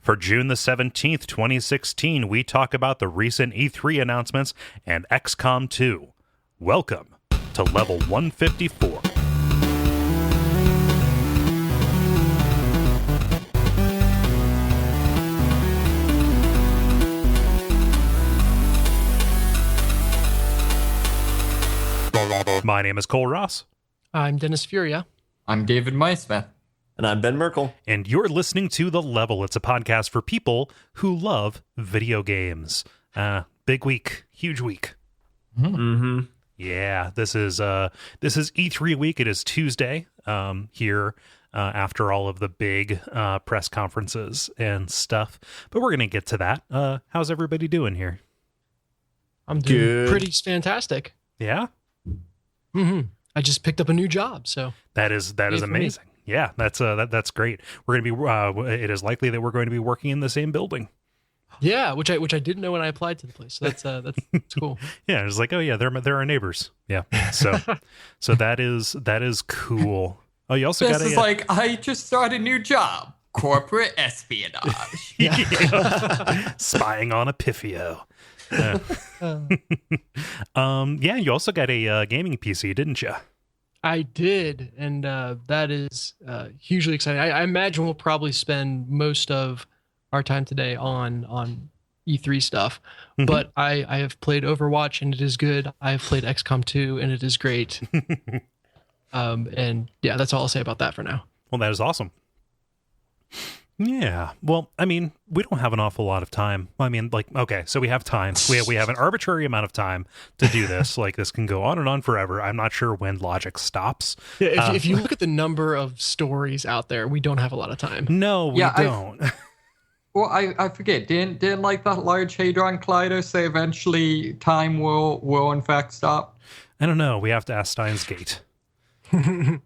For June the 17th, 2016, we talk about the recent E3 announcements and XCOM 2. Welcome to Level 154. My name is Kole Ross. I'm Dennis Furia. I'm David Maismith. And I'm Ben Merkel. And you're listening to The Level. It's a podcast for people who love video games. Big week. Huge week. Mm-hmm. Yeah, this is E3 week. It is Tuesday here after all of the big press conferences and stuff. But we're going to get to that. How's everybody doing here? I'm doing Good. pretty fantastic. Yeah? Mm-hmm. I just picked up a new job, so That is amazing. Yeah, that's great. We're going to be it is likely that we're going to be working in the same building. yeah, which I didn't know when I applied to the place. So that's cool. Yeah, it's like, oh yeah, they're our neighbors. Yeah. So that is cool. Oh, you also This got is like, I just started a new job. Corporate espionage. spying on Epifio. Yeah, you also got a gaming PC, didn't you? I did, and that is hugely exciting. I imagine we'll probably spend most of our time today on E3 stuff, Mhm. but I have played Overwatch, and it is good. I have played XCOM 2, and it is great. And yeah, that's all I'll say about that for now. Well, that is awesome. Yeah. Well, I mean, we don't have an awful lot of time. I mean, like, okay, so we have time. We have an arbitrary amount of time to do this. Like, this can go on and on forever. I'm not sure when logic stops. Yeah, if you look at the number of stories out there, we don't have a lot of time. No, we don't. Well, I forget. Didn't like that Large Hadron Collider say eventually time will in fact stop? I don't know. We have to ask Steins Gate. Comes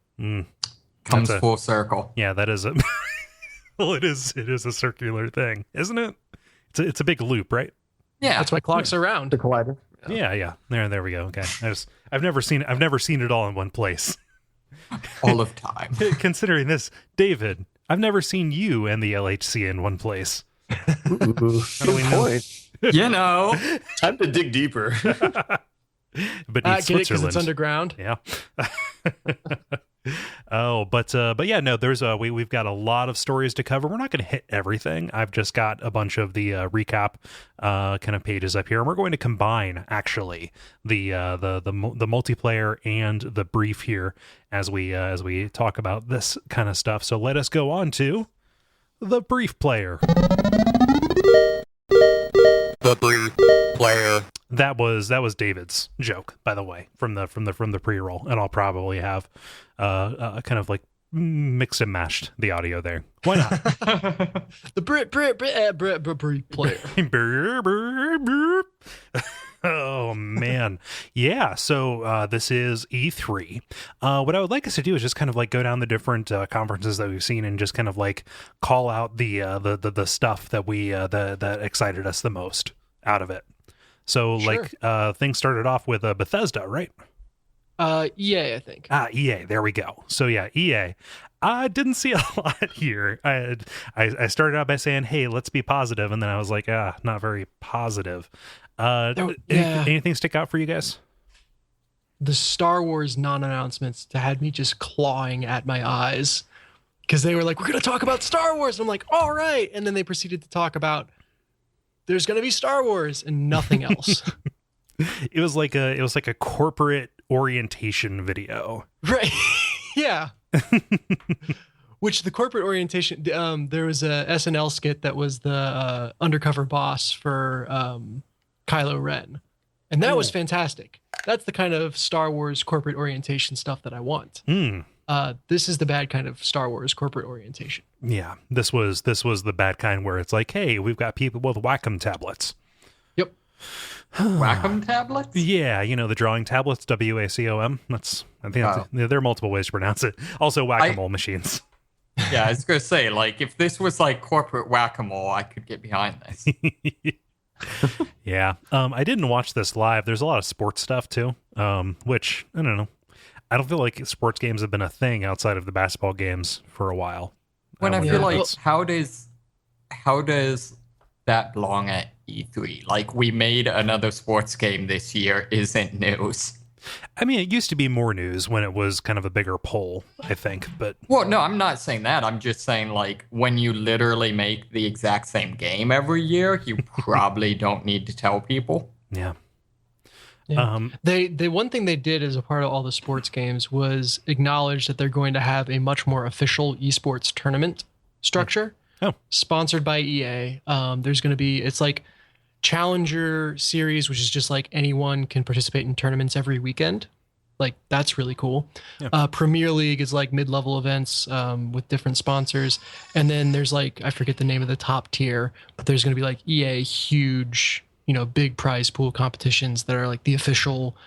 full circle. Yeah, that is a... Well, it is a circular thing, isn't it? It's a big loop, right? Yeah. That's why clocks are round. The collider. Yeah. There we go. Okay. I've never seen it all in one place. all of time. Considering this, David, I've never seen you and the LHC in one place. Ooh, good point. You know. Time to dig deeper. But Get it because Switzerland. it's underground. Yeah. Oh, but yeah, no, there's we've got a lot of stories to cover. We're not going to hit everything. I've just got a bunch of the recap kind of pages up here, and we're going to combine actually the multiplayer and the brief here as we talk about this kind of stuff. So let us go on to the brief player. The brief player. That was David's joke, by the way, from the pre-roll, and I'll probably have kind of like mixed and mashed the audio there. Why not? The brief player. Oh man, yeah. So this is E3. What I would like us to do is just kind of like go down the different conferences that we've seen and just kind of like call out the stuff that we that excited us the most out of it. So, Sure. like, things started off with Bethesda, right? EA, I think. EA, there we go. So, yeah, EA. I didn't see a lot here. I started out by saying, hey, let's be positive, and then I was like, not very positive. Anything stick out for you guys? The Star Wars non-announcements had me just clawing at my eyes because they were like, we're going to talk about Star Wars. And I'm like, all right. And then they proceeded to talk about there's going to be Star Wars and nothing else. It was like a corporate orientation video. Right. Yeah. Which the corporate orientation, there was a SNL skit that was the undercover boss for Kylo Ren. And that was fantastic. That's the kind of Star Wars corporate orientation stuff that I want. This is the bad kind of Star Wars corporate orientation. Yeah, this was the bad kind where it's like, hey, we've got people with Wacom tablets. Yep. Wacom tablets? Yeah, you know, the drawing tablets, WACOM. I think there are multiple ways to pronounce it. Also, whack-a-mole machines. Yeah, I was going to say, like, if this was like corporate whack-a-mole, I could get behind this. Yeah. I didn't watch this live. There's a lot of sports stuff too, which I don't know. I don't feel like sports games have been a thing outside of the basketball games for a while. When I feel like, how does how does that belong at E3? Like, we made another sports game this year isn't news. I mean, it used to be more news when it was kind of a bigger poll, I think, but... Well, no, I'm not saying that. I'm just saying, like, when you literally make the exact same game every year, you probably don't need to tell people. Yeah. Yeah. They one thing they did as a part of all the sports games was acknowledge that they're going to have a much more official esports tournament structure, sponsored by EA. There's going to be, it's like Challenger Series, which is just like anyone can participate in tournaments every weekend. Like, that's really cool. Yeah. Premier League is like mid-level events with different sponsors, and then there's like, I forget the name of the top tier, but there's going to be like EA huge, big prize pool competitions that are like the official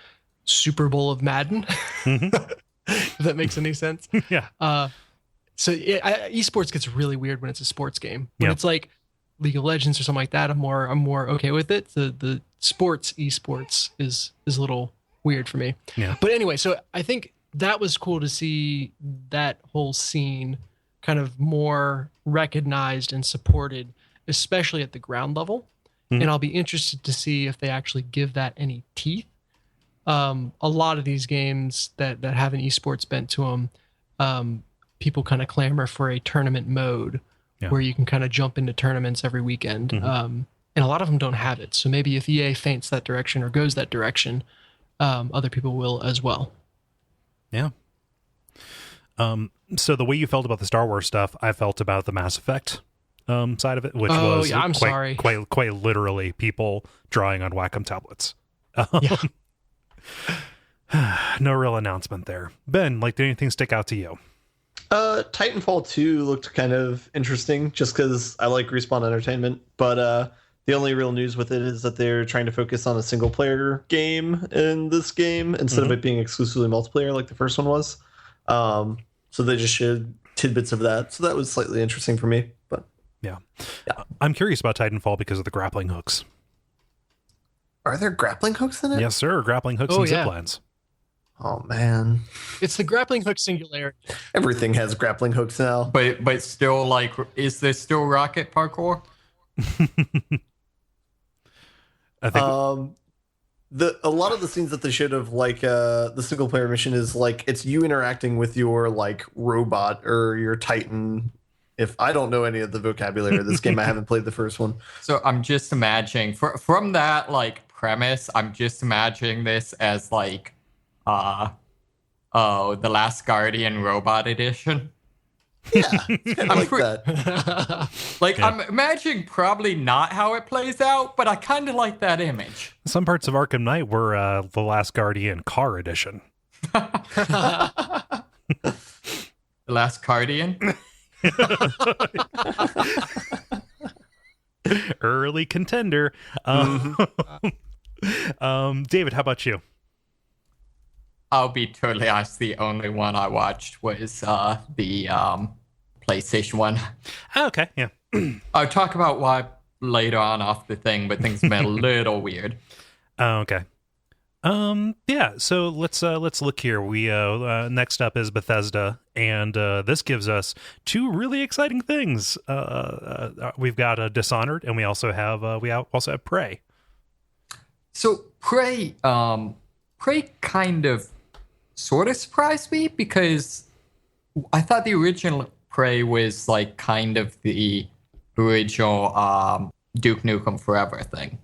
Super Bowl of Madden. If that makes any sense. Yeah. So esports gets really weird when it's a sports game. When it's like League of Legends or something like that, I'm more okay with it. The sports esports is a little weird for me. Yeah. But anyway, so I think that was cool to see that whole scene kind of more recognized and supported, especially at the ground level. And I'll be interested to see if they actually give that any teeth. A lot of these games that have an esports bent to them, people kind of clamor for a tournament mode where you can kind of jump into tournaments every weekend. And a lot of them don't have it. So maybe if EA feints that direction or goes that direction, other people will as well. Yeah. So the way you felt about the Star Wars stuff, I felt about the Mass Effect side of it, which was quite literally people drawing on Wacom tablets. No real announcement there. Ben, did anything stick out to you? Titanfall 2 looked kind of interesting just because I like Respawn Entertainment, but the only real news with it is that they're trying to focus on a single player game in this game instead of it being exclusively multiplayer like the first one was. So they just showed tidbits of that. So that was slightly interesting for me. But yeah. I'm curious about Titanfall because of the grappling hooks. Are there grappling hooks in it? Yes, sir. Grappling hooks and zip lines. Oh, man. It's the grappling hook singularity. Everything has grappling hooks now. But still, is there still rocket parkour? I think a lot of the scenes that they showed of the single player mission is it's you interacting with your robot or your Titan. If I don't know any of the vocabulary of this game, I haven't played the first one. So I'm just imagining from that premise, I'm just imagining this as The Last Guardian Robot Edition. Yeah, it's kind of that. I'm imagining probably not how it plays out, but I kind of like that image. Some parts of Arkham Knight were The Last Guardian Car Edition. The Last Guardian? Early contender. David, how about you? I'll be totally honest. The only one I watched was the PlayStation one. Oh, okay, yeah. I'll talk about why later on off the thing, but things been a little weird. Oh, okay. Yeah. So let's look here. We next up is Bethesda, and this gives us two really exciting things. We've got Dishonored, and we also have Prey. So Prey kind of sort of surprised me because I thought the original Prey was kind of the original Duke Nukem Forever thing,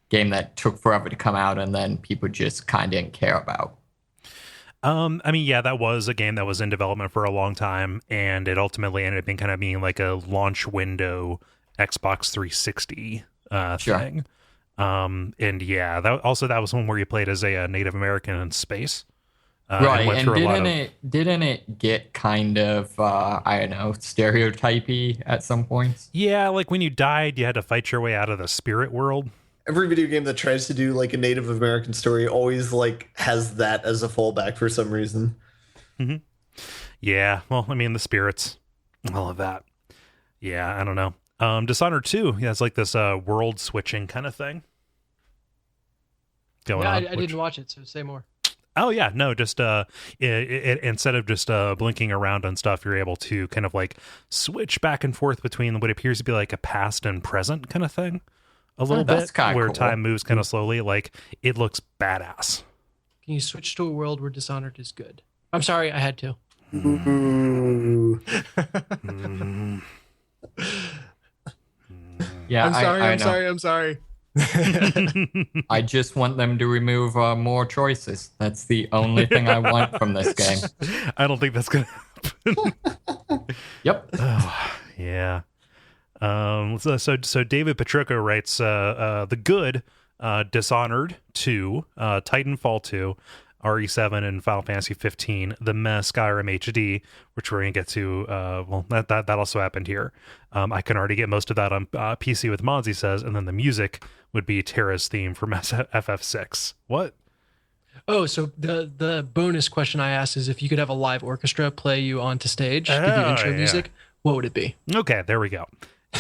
game that took forever to come out and then people just kind of didn't care about. I mean, yeah, that was a game that was in development for a long time, and it ultimately ended up being like a launch window Xbox 360 thing. And yeah, that was one where you played as a Native American in space. Right, and didn't it get kind of I don't know, stereotypy at some points? Yeah, when you died, you had to fight your way out of the spirit world. Every video game that tries to do a Native American story always has that as a fallback for some reason. Mm-hmm. Yeah, well, I mean, the spirits, all of that. Yeah, I don't know. Dishonored 2, yeah, it's this world switching kind of thing going on. I didn't watch it, so say more. Oh yeah, no, just instead of just blinking around on stuff, you're able to kind of like switch back and forth between what appears to be like a past and present kind of thing, a little that's bit, where cool. time moves kind of slowly. Like it looks badass. Can you switch to a world where Dishonored is good? I'm sorry, I had to. Ooh. Yeah, I'm sorry. I just want them to remove more choices. That's the only thing I want from this game. I don't think that's gonna happen. Yep. Oh, yeah. So David Patrico writes the good Dishonored 2, Titanfall 2, RE7, and Final Fantasy 15, the meh Skyrim HD, which we're gonna get to. Well, that also happened here. I can already get most of that on PC with mods, he says, and then the music would be Terra's theme from FF6. What? Oh, so the bonus question I asked is if you could have a live orchestra play you onto stage, give you intro music, what would it be? Okay, there we go.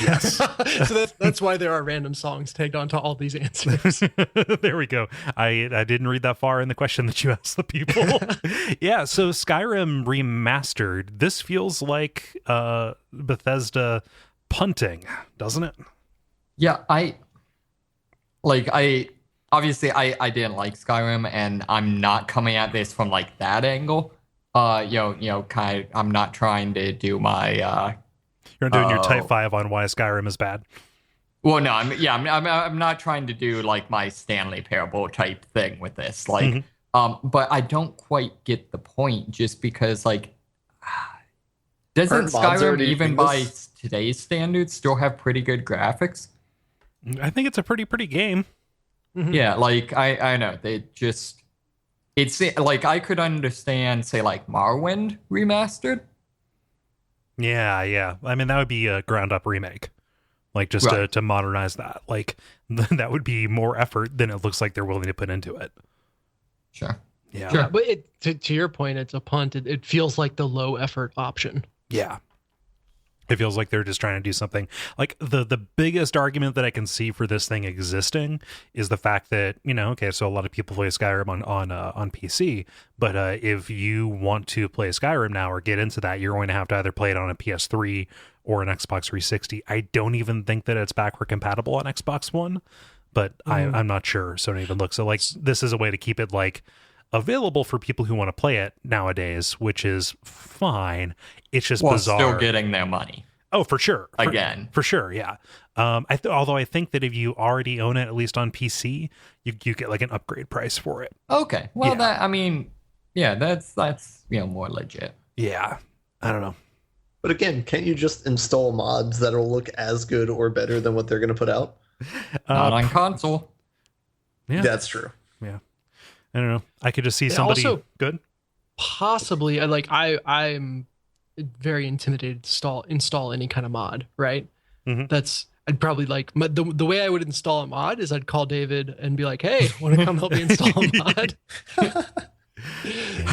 Yes. So that's why there are random songs tagged onto all these answers. There we go. I didn't read that far in the question that you asked the people. Yeah, so Skyrim remastered. This feels like Bethesda punting, doesn't it? Yeah, I obviously I didn't like Skyrim, and I'm not coming at this from like that angle. I'm not trying to do my You're doing your type 5 on why Skyrim is bad. Well, no, I'm not trying to do like my Stanley Parable type thing with this. Like, but I don't quite get the point, just because like, doesn't Skyrim even by today's standards still have pretty good graphics? I think it's a pretty game. Mm-hmm. Yeah, like I know it's like I could understand, say, like Morrowind remastered. Yeah. I mean, that would be a ground up remake, like just to modernize that. Like that would be more effort than it looks like they're willing to put into it. Sure. Yeah. Sure. But to your point, it's a punt. It feels like the low effort option. Yeah. It feels like they're just trying to do something. Like the biggest argument that I can see for this thing existing is the fact that, okay, so a lot of people play Skyrim on PC, but if you want to play Skyrim now or get into that, you're going to have to either play it on a PS3 or an Xbox 360. I don't even think that it's backward compatible on Xbox One, but I'm not sure. So I don't even look. So like this is a way to keep it like available for people who want to play it nowadays, which is fine. It's just bizarre. Still getting their money. Oh, for sure. For sure, yeah. Although I think that if you already own it, at least on PC, you get like an upgrade price for it. Okay. Well, that's more legit. Yeah. I don't know. But again, can't you just install mods that'll look as good or better than what they're going to put out? Not on console. Yeah. That's true. Yeah. I don't know. I could just see somebody also, good. Possibly, I'm very intimidated to install any kind of mod, right? Mm-hmm. I'd probably like the way I would install a mod is I'd call David and be like, hey, want to come help me install a mod?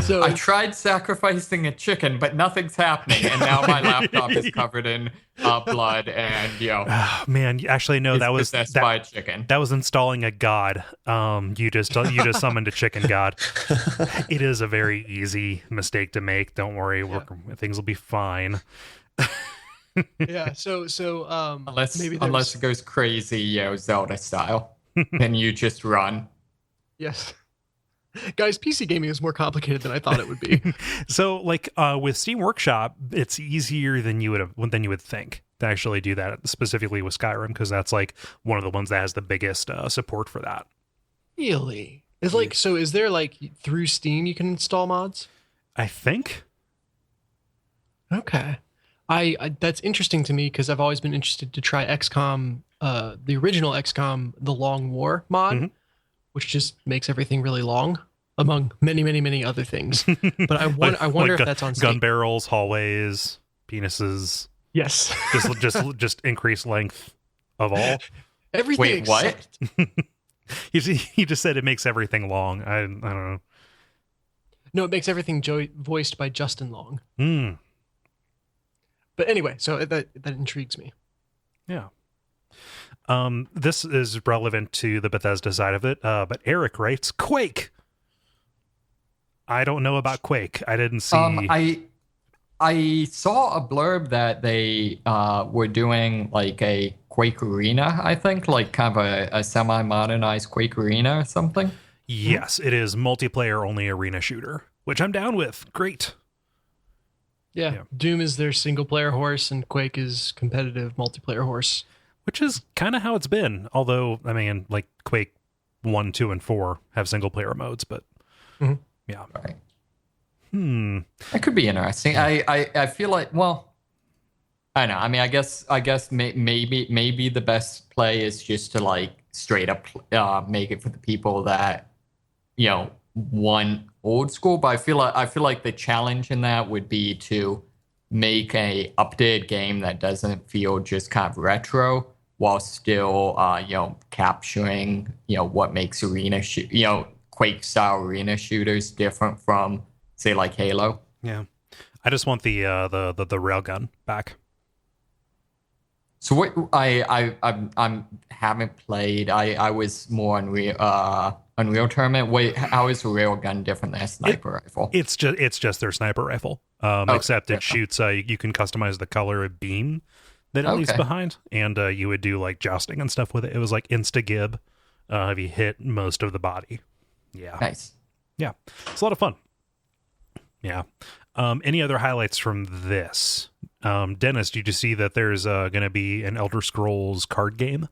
So I tried sacrificing a chicken, but nothing's happening, and now my laptop is covered in blood, and oh, man, actually no, that was possessed by a chicken. That was installing a god. You just summoned a chicken god. It is a very easy mistake to make. Don't worry, things will be fine. yeah. So unless maybe it goes crazy, Zelda style, then you just run. Yes. Guys, PC gaming is more complicated than I thought it would be. So, like with Steam Workshop, it's easier than you would think to actually do that, specifically with Skyrim, because that's like one of the ones that has the biggest support for that. Really? Is there like through Steam you can install mods? I think. Okay. I that's interesting to me because I've always been interested to try XCOM, the original XCOM, the Long War mod, which just makes everything really long, among many other things. But I wonder if that's on Steam. Gun barrels, hallways, penises. Yes. just increased length of all. Everything. Wait, what? He just said it makes everything long. I don't know. No, it makes everything voiced by Justin Long. But anyway, so that intrigues me. Yeah. This is relevant to the Bethesda side of it, but Eric writes, Quake! I don't know about Quake. I didn't see. I saw a blurb that they were doing like a Quake Arena, I think, like kind of a semi-modernized Quake Arena or something. Yes, it is multiplayer only arena shooter, which I'm down with. Great. Yeah. Doom is their single player horse, and Quake is competitive multiplayer horse. Which is kind of how it's been. Although, I mean, like Quake 1, 2, and 4 have single player modes, but yeah. Right. That could be interesting. I feel like, well, I don't know. I mean, I guess maybe the best play is just to like straight up make it for the people that, you know, want old school. But I feel like the challenge in that would be to make a updated game that doesn't feel just kind of retro while still capturing what makes Quake style arena shooters different from say like Halo. Yeah, I just want the railgun back. So what I haven't played. I was more Unreal Tournament. Wait, how is a railgun different than a sniper rifle? It's just their sniper rifle. Except it shoots. You can customize the color of beam that it leaves behind, and you would do like jousting and stuff with it. It was like insta-gib if you hit most of the body. Yeah, nice. Yeah, it's a lot of fun. Yeah. Any other highlights from this? Dennis, did you see that there's going to be an Elder Scrolls card game?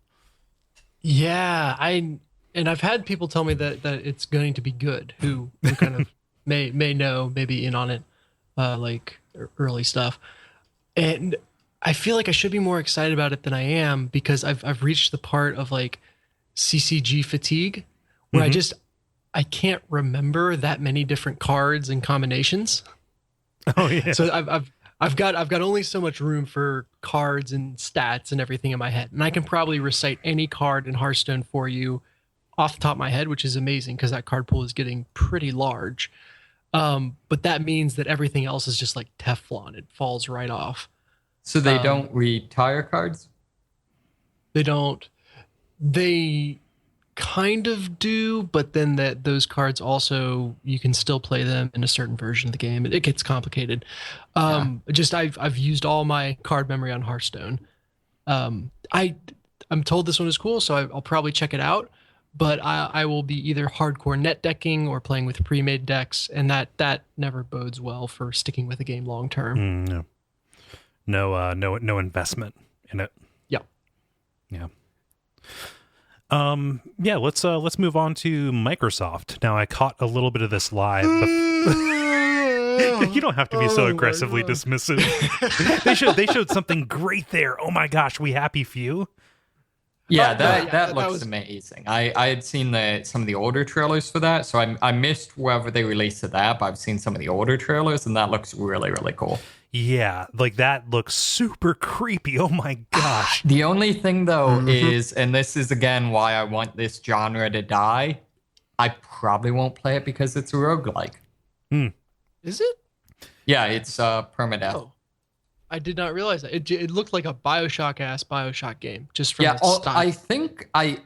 Yeah, I've had people tell me that it's going to be good. Who kind of may know, maybe in on it, like early stuff. And I feel like I should be more excited about it than I am because I've reached the part of like CCG fatigue where I can't remember that many different cards and combinations. Oh yeah. So I've got only so much room for cards and stats and everything in my head, and I can probably recite any card in Hearthstone for you off the top of my head, which is amazing because that card pool is getting pretty large. But that means that everything else is just like Teflon; it falls right off. So they don't retire cards? They don't. They kind of do, but then those cards also, you can still play them in a certain version of the game. It gets complicated. I've used all my card memory on Hearthstone. I'm told this one is cool, so I'll probably check it out. But I will be either hardcore net decking or playing with pre-made decks, and that never bodes well for sticking with a game long term. No investment in it. Yeah. Let's move on to Microsoft. Now, I caught a little bit of this live. You don't have to be so aggressively dismissive. They showed something great there. Oh my gosh, we happy few. Yeah, that looks amazing. I had seen some of the older trailers for that, so I missed wherever they released that, but I've seen some of the older trailers, and that looks really, really cool. Yeah, like that looks super creepy. Oh my gosh. The only thing though is, and this is again why I want this genre to die, I probably won't play it because it's a roguelike. Is it? Yeah, it's permadeath. Oh, I did not realize that. It looked like a Bioshock game, just from its style. I think I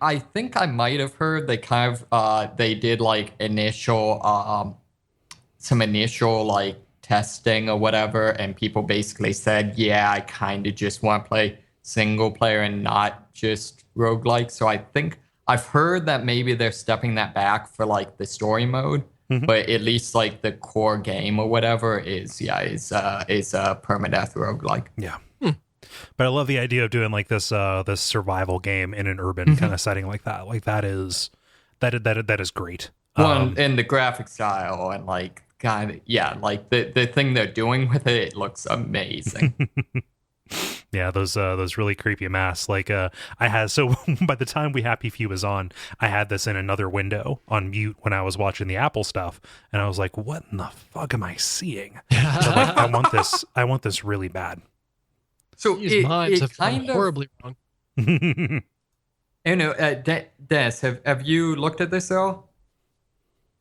might have heard they kind of they did like some initial like testing or whatever, and people basically said, yeah, I kind of just want to play single player and not just roguelike. So I think I've heard that maybe they're stepping that back for like the story mode, but at least like the core game or whatever is a permadeath roguelike. Yeah. But I love the idea of doing like this survival game in an urban kind of setting like that. Like that is great. Well, and the graphic style and like kind of, yeah, like the thing they're doing with it looks amazing. Yeah, those really creepy masks. Like I had, so by the time We Happy Few was on, I had this in another window on mute when I was watching the Apple stuff, and I was like, what in the fuck am I seeing? So like, I want this really bad. So These minds have gone kind of horribly wrong. You know, Des, have you looked at this at all?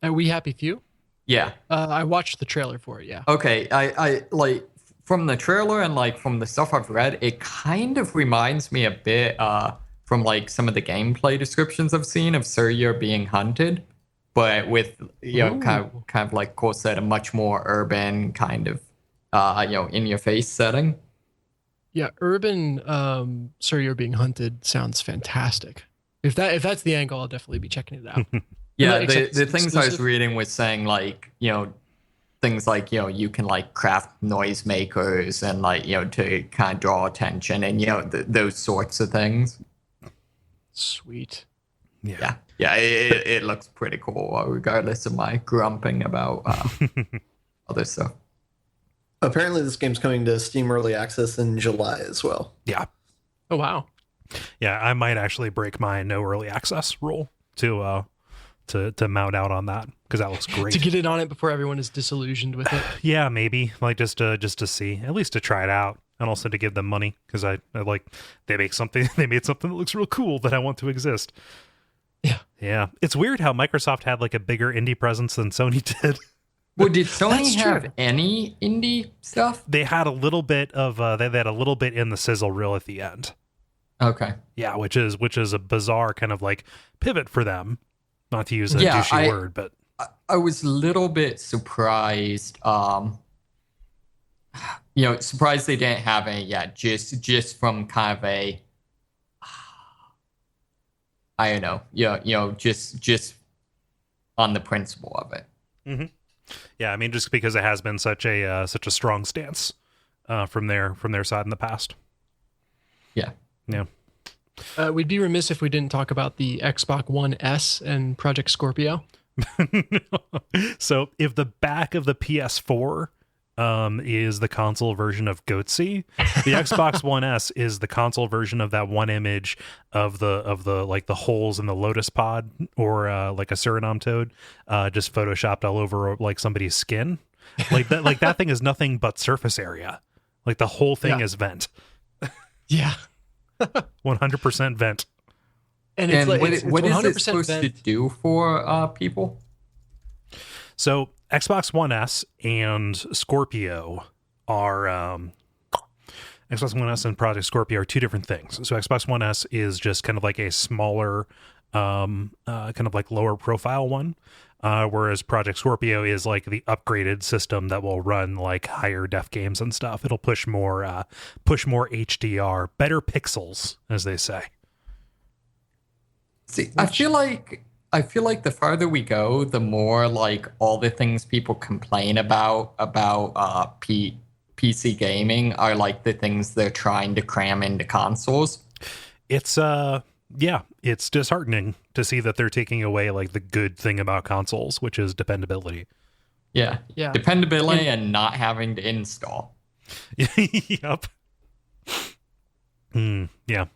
Are We Happy Few? Yeah. I watched the trailer for it, yeah. Okay, I like from the trailer and like from the stuff I've read, it kind of reminds me a bit from like some of the gameplay descriptions I've seen of Surya being hunted. but with kind of like Cole said, a much more urban kind of in your face setting. Yeah, urban Sir, You're Being Hunted sounds fantastic. If that's the angle, I'll definitely be checking it out. Yeah, Except the it's things I was exclusive. reading was saying like, things like, you can like craft noisemakers and like, to kind of draw attention and, those sorts of things. Sweet. Yeah. Yeah, it looks pretty cool, regardless of my grumping about other stuff. Apparently, this game's coming to Steam Early Access in July as well. Yeah. Oh, wow. Yeah, I might actually break my no early access rule to mount out on that because that looks great. To get it on it before everyone is disillusioned with it. Yeah, maybe like just to see, at least to try it out, and also to give them money because I like they made something that looks real cool that I want to exist. Yeah. It's weird how Microsoft had like a bigger indie presence than Sony did. Well, did Sony That's have true. any indie stuff? They had a little bit of they had a little bit in the sizzle reel at the end. Okay. Yeah, which is a bizarre kind of like pivot for them. Not to use a douchey word, but I was a little bit surprised. Surprised they didn't have any yet. Just from kind of a, I don't know. Just on the principle of it. mm-hmm. Yeah, I mean, just because it has been such a strong stance from their side in the past. Yeah. Yeah. We'd be remiss if we didn't talk about the Xbox One S and Project Scorpio. So if the back of the PS4 is the console version of Goatsy, the Xbox One S is the console version of that one image of the like the holes in the Lotus pod or like a Suriname toad just photoshopped all over like somebody's skin. Like that thing is nothing but surface area. Like the whole thing is vent. Yeah. 100% vent. And it's like what it's is 100% it supposed to vent. do for people? So Xbox One S and Scorpio are Xbox One S and Project Scorpio are two different things. So Xbox One S is just kind of like a smaller, kind of like lower profile one, whereas Project Scorpio is like the upgraded system that will run like higher def games and stuff. It'll push more HDR, better pixels, as they say. See, I feel like the farther we go, the more like all the things people complain about PC gaming are like the things they're trying to cram into consoles. It's it's disheartening to see that they're taking away like the good thing about consoles, which is dependability. Yeah. Yeah. Dependability and not having to install. Yep. Yeah.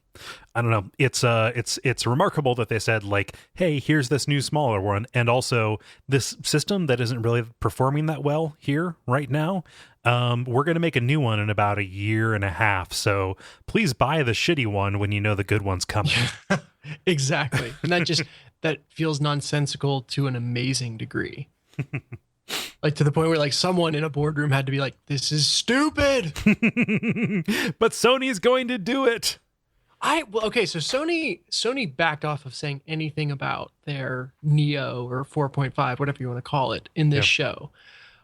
I don't know. It's remarkable that they said like, hey, here's this new smaller one, and also this system that isn't really performing that well here right now. We're gonna make a new one in about a year and a half. So please buy the shitty one when you know the good one's coming. Exactly. And that feels nonsensical to an amazing degree. Like to the point where like someone in a boardroom had to be like, this is stupid. But Sony's going to do it. So Sony backed off of saying anything about their Neo or 4.5, whatever you want to call it, in this show,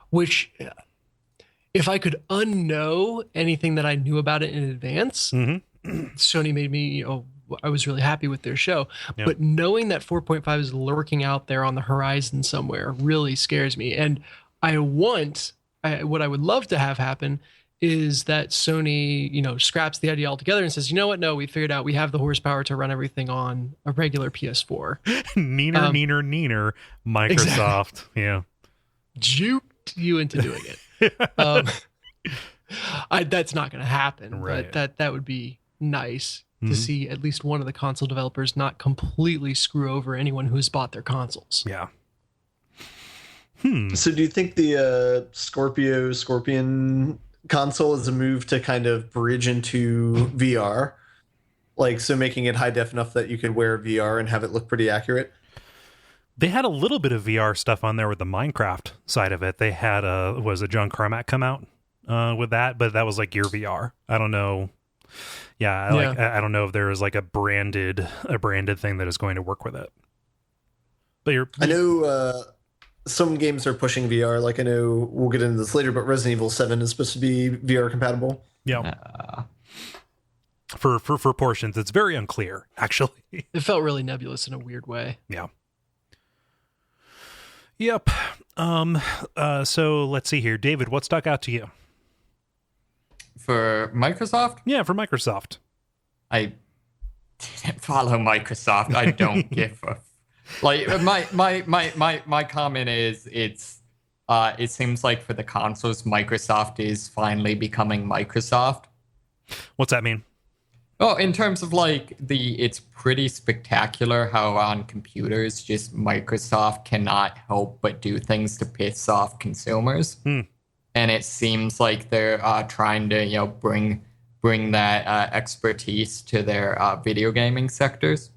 which if I could unknow anything that I knew about it in advance, Sony made me, I was really happy with their show. Yeah. But knowing that 4.5 is lurking out there on the horizon somewhere really scares me. And what I would love to have happen is that Sony, scraps the idea altogether and says, you know what? No, we figured out we have the horsepower to run everything on a regular PS4. Neener, Microsoft. Exactly. Yeah. Juked you into doing it. That's not going to happen, Right. but that would be nice to see at least one of the console developers not completely screw over anyone who's bought their consoles. Yeah. So do you think the Scorpion console is a move to kind of bridge into VR? Like, so making it high def enough that you could wear VR and have it look pretty accurate? They had a little bit of VR stuff on there with the Minecraft side of it. They had was a John Carmack come out with that, but that was like Gear VR. I don't know. I don't know if there is like a branded thing that is going to work with it. But I know some games are pushing VR. Like I know we'll get into this later, but Resident Evil 7 is supposed to be VR compatible. Yeah. For portions, it's very unclear, actually. It felt really nebulous in a weird way. Yeah. Yep. So let's see here. David, what stuck out to you? For Microsoft? Yeah, for Microsoft. I didn't follow Microsoft. I don't give a like my comment is it seems like for the consoles Microsoft is finally becoming Microsoft. What's that mean? Well, in terms of like it's pretty spectacular how on computers just Microsoft cannot help but do things to piss off consumers. And it seems like they're trying to bring that expertise to their video gaming sectors.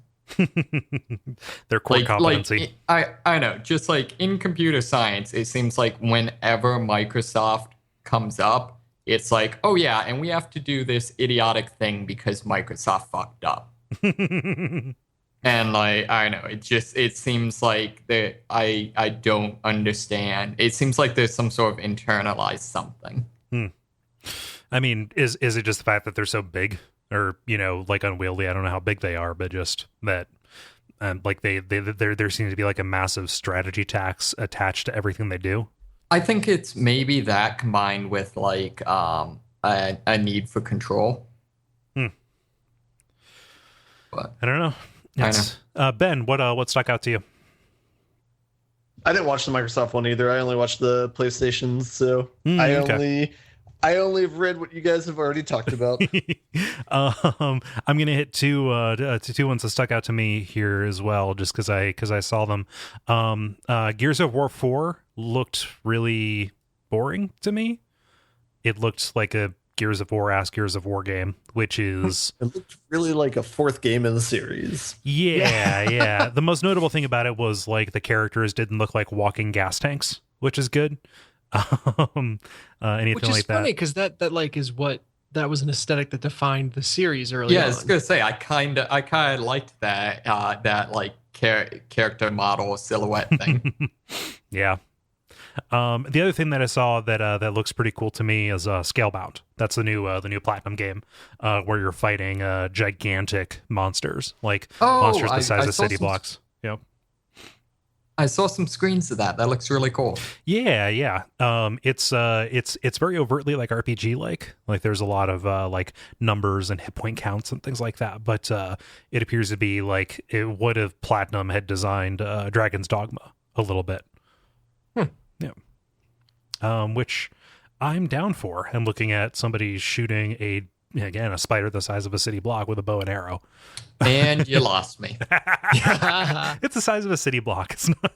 Their core competency. I know, just like in computer science, it seems like whenever Microsoft comes up, it's like, oh yeah, and we have to do this idiotic thing because Microsoft fucked up. And like, I know, it seems like that I don't understand. It seems like there's some sort of internalized something. I mean, is it just the fact that they're so big, or like unwieldy? I don't know how big they are, but just that, like there seems to be like a massive strategy tax attached to everything they do. I think it's maybe that combined with like a need for control. But I don't know. Ben, what stuck out to you? I didn't watch the Microsoft one either. I only watched the PlayStation, so I only have read what you guys have already talked about. I'm gonna hit two ones that stuck out to me here as well, just because I saw them. Gears of War 4 looked really boring to me. It looked like a Gears of War game, which is it looked really like a fourth game in the series. Yeah. The most notable thing about it was like the characters didn't look like walking gas tanks, which is good. Anything which is like that. Funny because that like is what that was an aesthetic that defined the series early on. I was gonna say I kind of liked that that like character model silhouette thing. Yeah. The other thing that I saw that looks pretty cool to me is Scalebound. That's the new Platinum game where you're fighting gigantic monsters, like monsters the size of city blocks. Yep. I saw some screens of that. That looks really cool. Yeah. It's very overtly like RPG like there's a lot of like numbers and hit point counts and things like that. But it appears to be like it would have Platinum had designed Dragon's Dogma a little bit. Yeah. Which I'm down for. I'm looking at somebody shooting a spider the size of a city block with a bow and arrow. And you lost me. It's the size of a city block. It's not.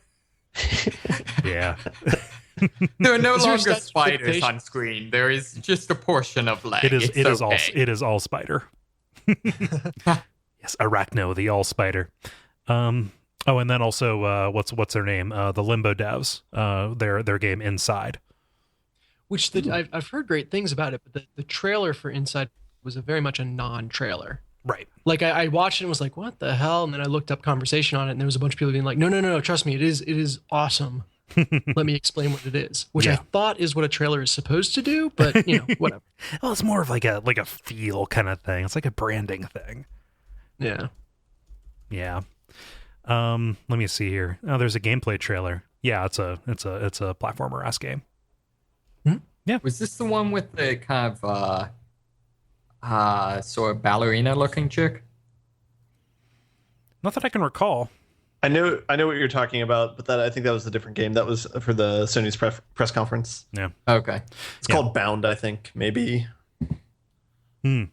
Yeah. There are no longer spiders on screen. There is just a portion of leg. It is all spider. Yes, Arachno, the all spider. Oh, and then also what's their name? The Limbo devs. Their game Inside. Which I've heard great things about it, but the trailer for Inside was very much a non-trailer. Right. Like I watched it and was like, what the hell? And then I looked up conversation on it and there was a bunch of people being like, no, trust me, it is awesome. Let me explain what it is, which I thought is what a trailer is supposed to do, but whatever. Well, it's more of like a feel kind of thing. It's like a branding thing. Yeah. Yeah. Let me see here. Oh, there's a gameplay trailer. Yeah, it's a platformer ass game. Yeah. Was this the one with the kind of sort of ballerina looking chick? Not that I can recall. I know what you're talking about, but I think that was a different game. That was for the Sony's press conference. Yeah. Okay. It's called Bound, I think, maybe. Yep.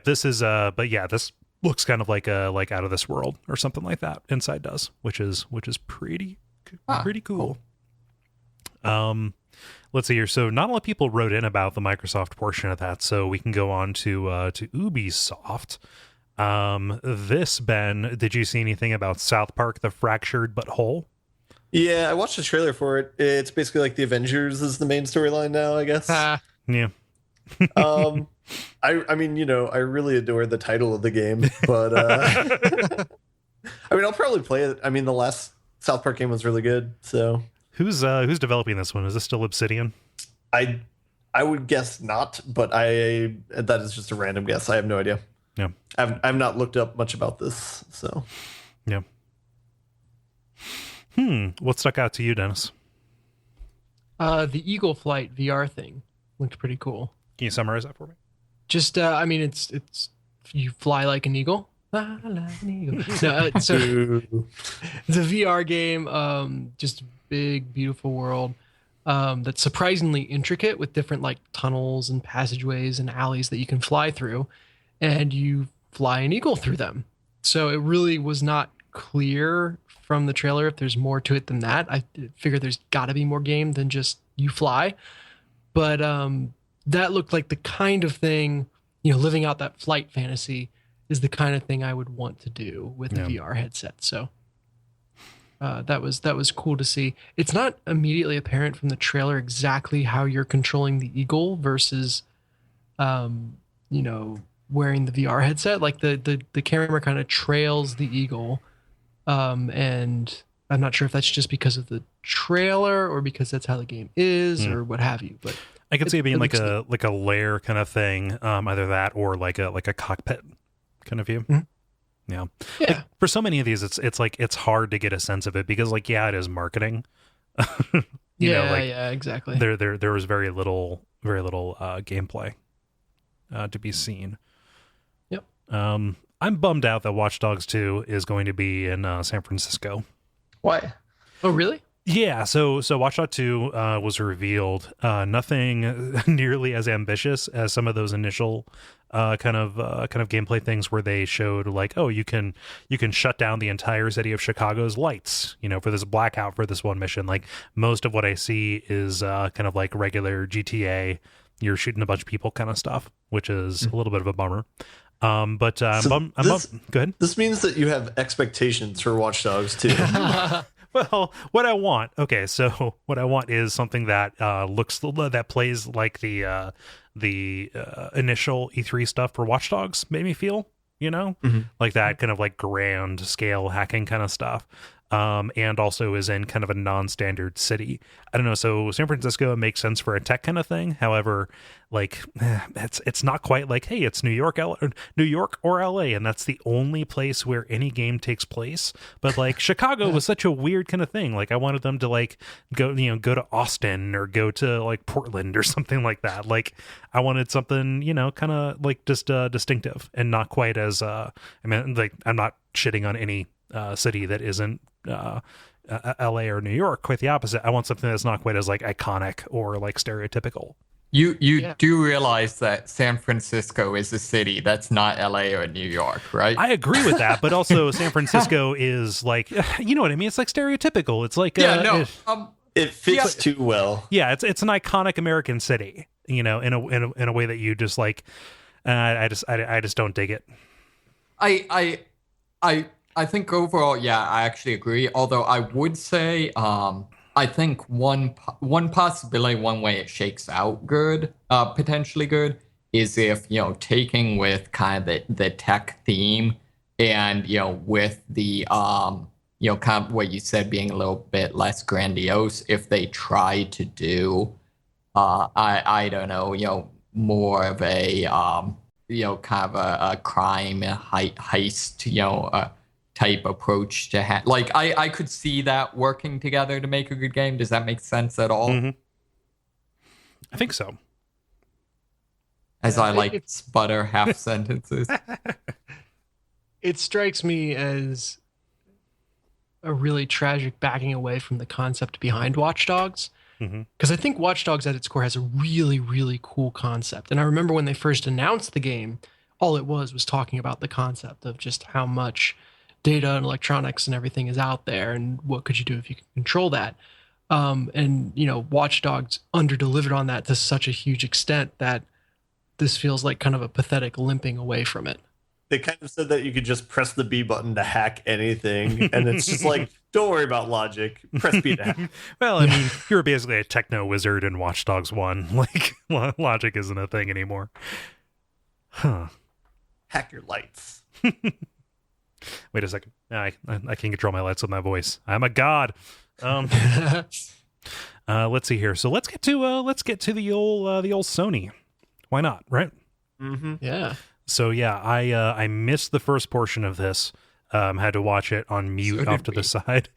This is but yeah, this looks kind of like Out of This World or something like that. Inside does, which is pretty cool. Let's see here. So not a lot of people wrote in about the Microsoft portion of that, so we can go on to Ubisoft. This, Ben, did you see anything about South Park: The Fractured But Whole? Yeah, I watched the trailer for it. It's basically like the Avengers is the main storyline now, I guess. Yeah. I mean, I really adore the title of the game, but I mean, I'll probably play it. I mean, the last South Park game was really good. So Who's developing this one? Is this still Obsidian? I would guess not, but that is just a random guess. I have no idea. Yeah. I've not looked up much about this, so. Yeah. What stuck out to you, Dennis? The Eagle Flight VR thing looked pretty cool. Can you summarize that for me? Just, I mean, it's you fly like an eagle. Fly like an eagle. No, so it's a VR game. Just a big, beautiful world. That's surprisingly intricate with different like tunnels and passageways and alleys that you can fly through, and you fly an eagle through them. So it really was not clear from the trailer if there's more to it than that. I figured there's got to be more game than just you fly, but that looked like the kind of thing, living out that flight fantasy is the kind of thing I would want to do with a VR headset. So that was cool to see. It's not immediately apparent from the trailer exactly how you're controlling the eagle versus, wearing the VR headset. Like the camera kind of trails the eagle, and I'm not sure if that's just because of the trailer or because that's how the game is or what have you. But I could see it being like a lair kind of thing, either that or like a cockpit kind of view. Mm-hmm. Yeah. Yeah. For so many of these, it's like it's hard to get a sense of it because it is marketing. Yeah, exactly. There was very little gameplay to be seen. Yep. I'm bummed out that Watch Dogs 2 is going to be in San Francisco. Why? Oh, really? Yeah, so Watch Dogs 2 was revealed. Nothing nearly as ambitious as some of those initial kind of gameplay things where they showed like, oh, you can shut down the entire city of Chicago's lights, for this blackout for this one mission. Like most of what I see is kind of like regular GTA. You're shooting a bunch of people kind of stuff, which is a little bit of a bummer. But go ahead. This means that you have expectations for Watch Dogs 2. Well, what I want is something that that plays like the initial E3 stuff for Watch Dogs made me feel, like that kind of like grand scale hacking kind of stuff. And also is in kind of a non-standard city. I don't know. So San Francisco makes sense for a tech kind of thing. However, like it's not quite like, hey, it's New York or LA, and that's the only place where any game takes place. But like Chicago was such a weird kind of thing. Like I wanted them to like go to Austin or go to like Portland or something like that. Like I wanted something, kind of like just distinctive and not quite as like I'm not shitting on any city that isn't LA or New York. Quite the opposite. I want something that's not quite as like iconic or like stereotypical. You do realize that San Francisco is a city that's not LA or New York, right? I agree with that, but also San Francisco is like, you know what I mean? It's like stereotypical. It's like it fits too well. Yeah, it's an iconic American city, in a way that you just like. I just don't dig it. I think overall, yeah, I actually agree. Although I would say, I think one possibility, one way it shakes out good, potentially good, is if taking with kind of the tech theme and with the kind of what you said being a little bit less grandiose, if they try to do, I don't know, more of a kind of a crime heist, type approach to like I could see that working together to make a good game. Does that make sense at all? Mm-hmm. I think so. As I like sputter half sentences. It strikes me as a really tragic backing away from the concept behind Watch Dogs. Because I think Watch Dogs at its core has a really, really cool concept. And I remember when they first announced the game, all it was talking about the concept of just how much data and electronics and everything is out there and what could you do if you could control that. And Watch Dogs under-delivered on that to such a huge extent that this feels like kind of a pathetic limping away from it. They kind of said that you could just press the B button to hack anything, and it's just like, don't worry about logic. Press B to hack. Well, I mean, you're basically a techno wizard in Watch Dogs 1. Like, logic isn't a thing anymore. Huh. Hack your lights. Wait a second. I can't control my lights with my voice. I'm a god. Let's see here. So let's get to the old Sony. Why not? Right. Mm-hmm. Yeah. So yeah, I missed the first portion of this. Had to watch it on mute off to the side.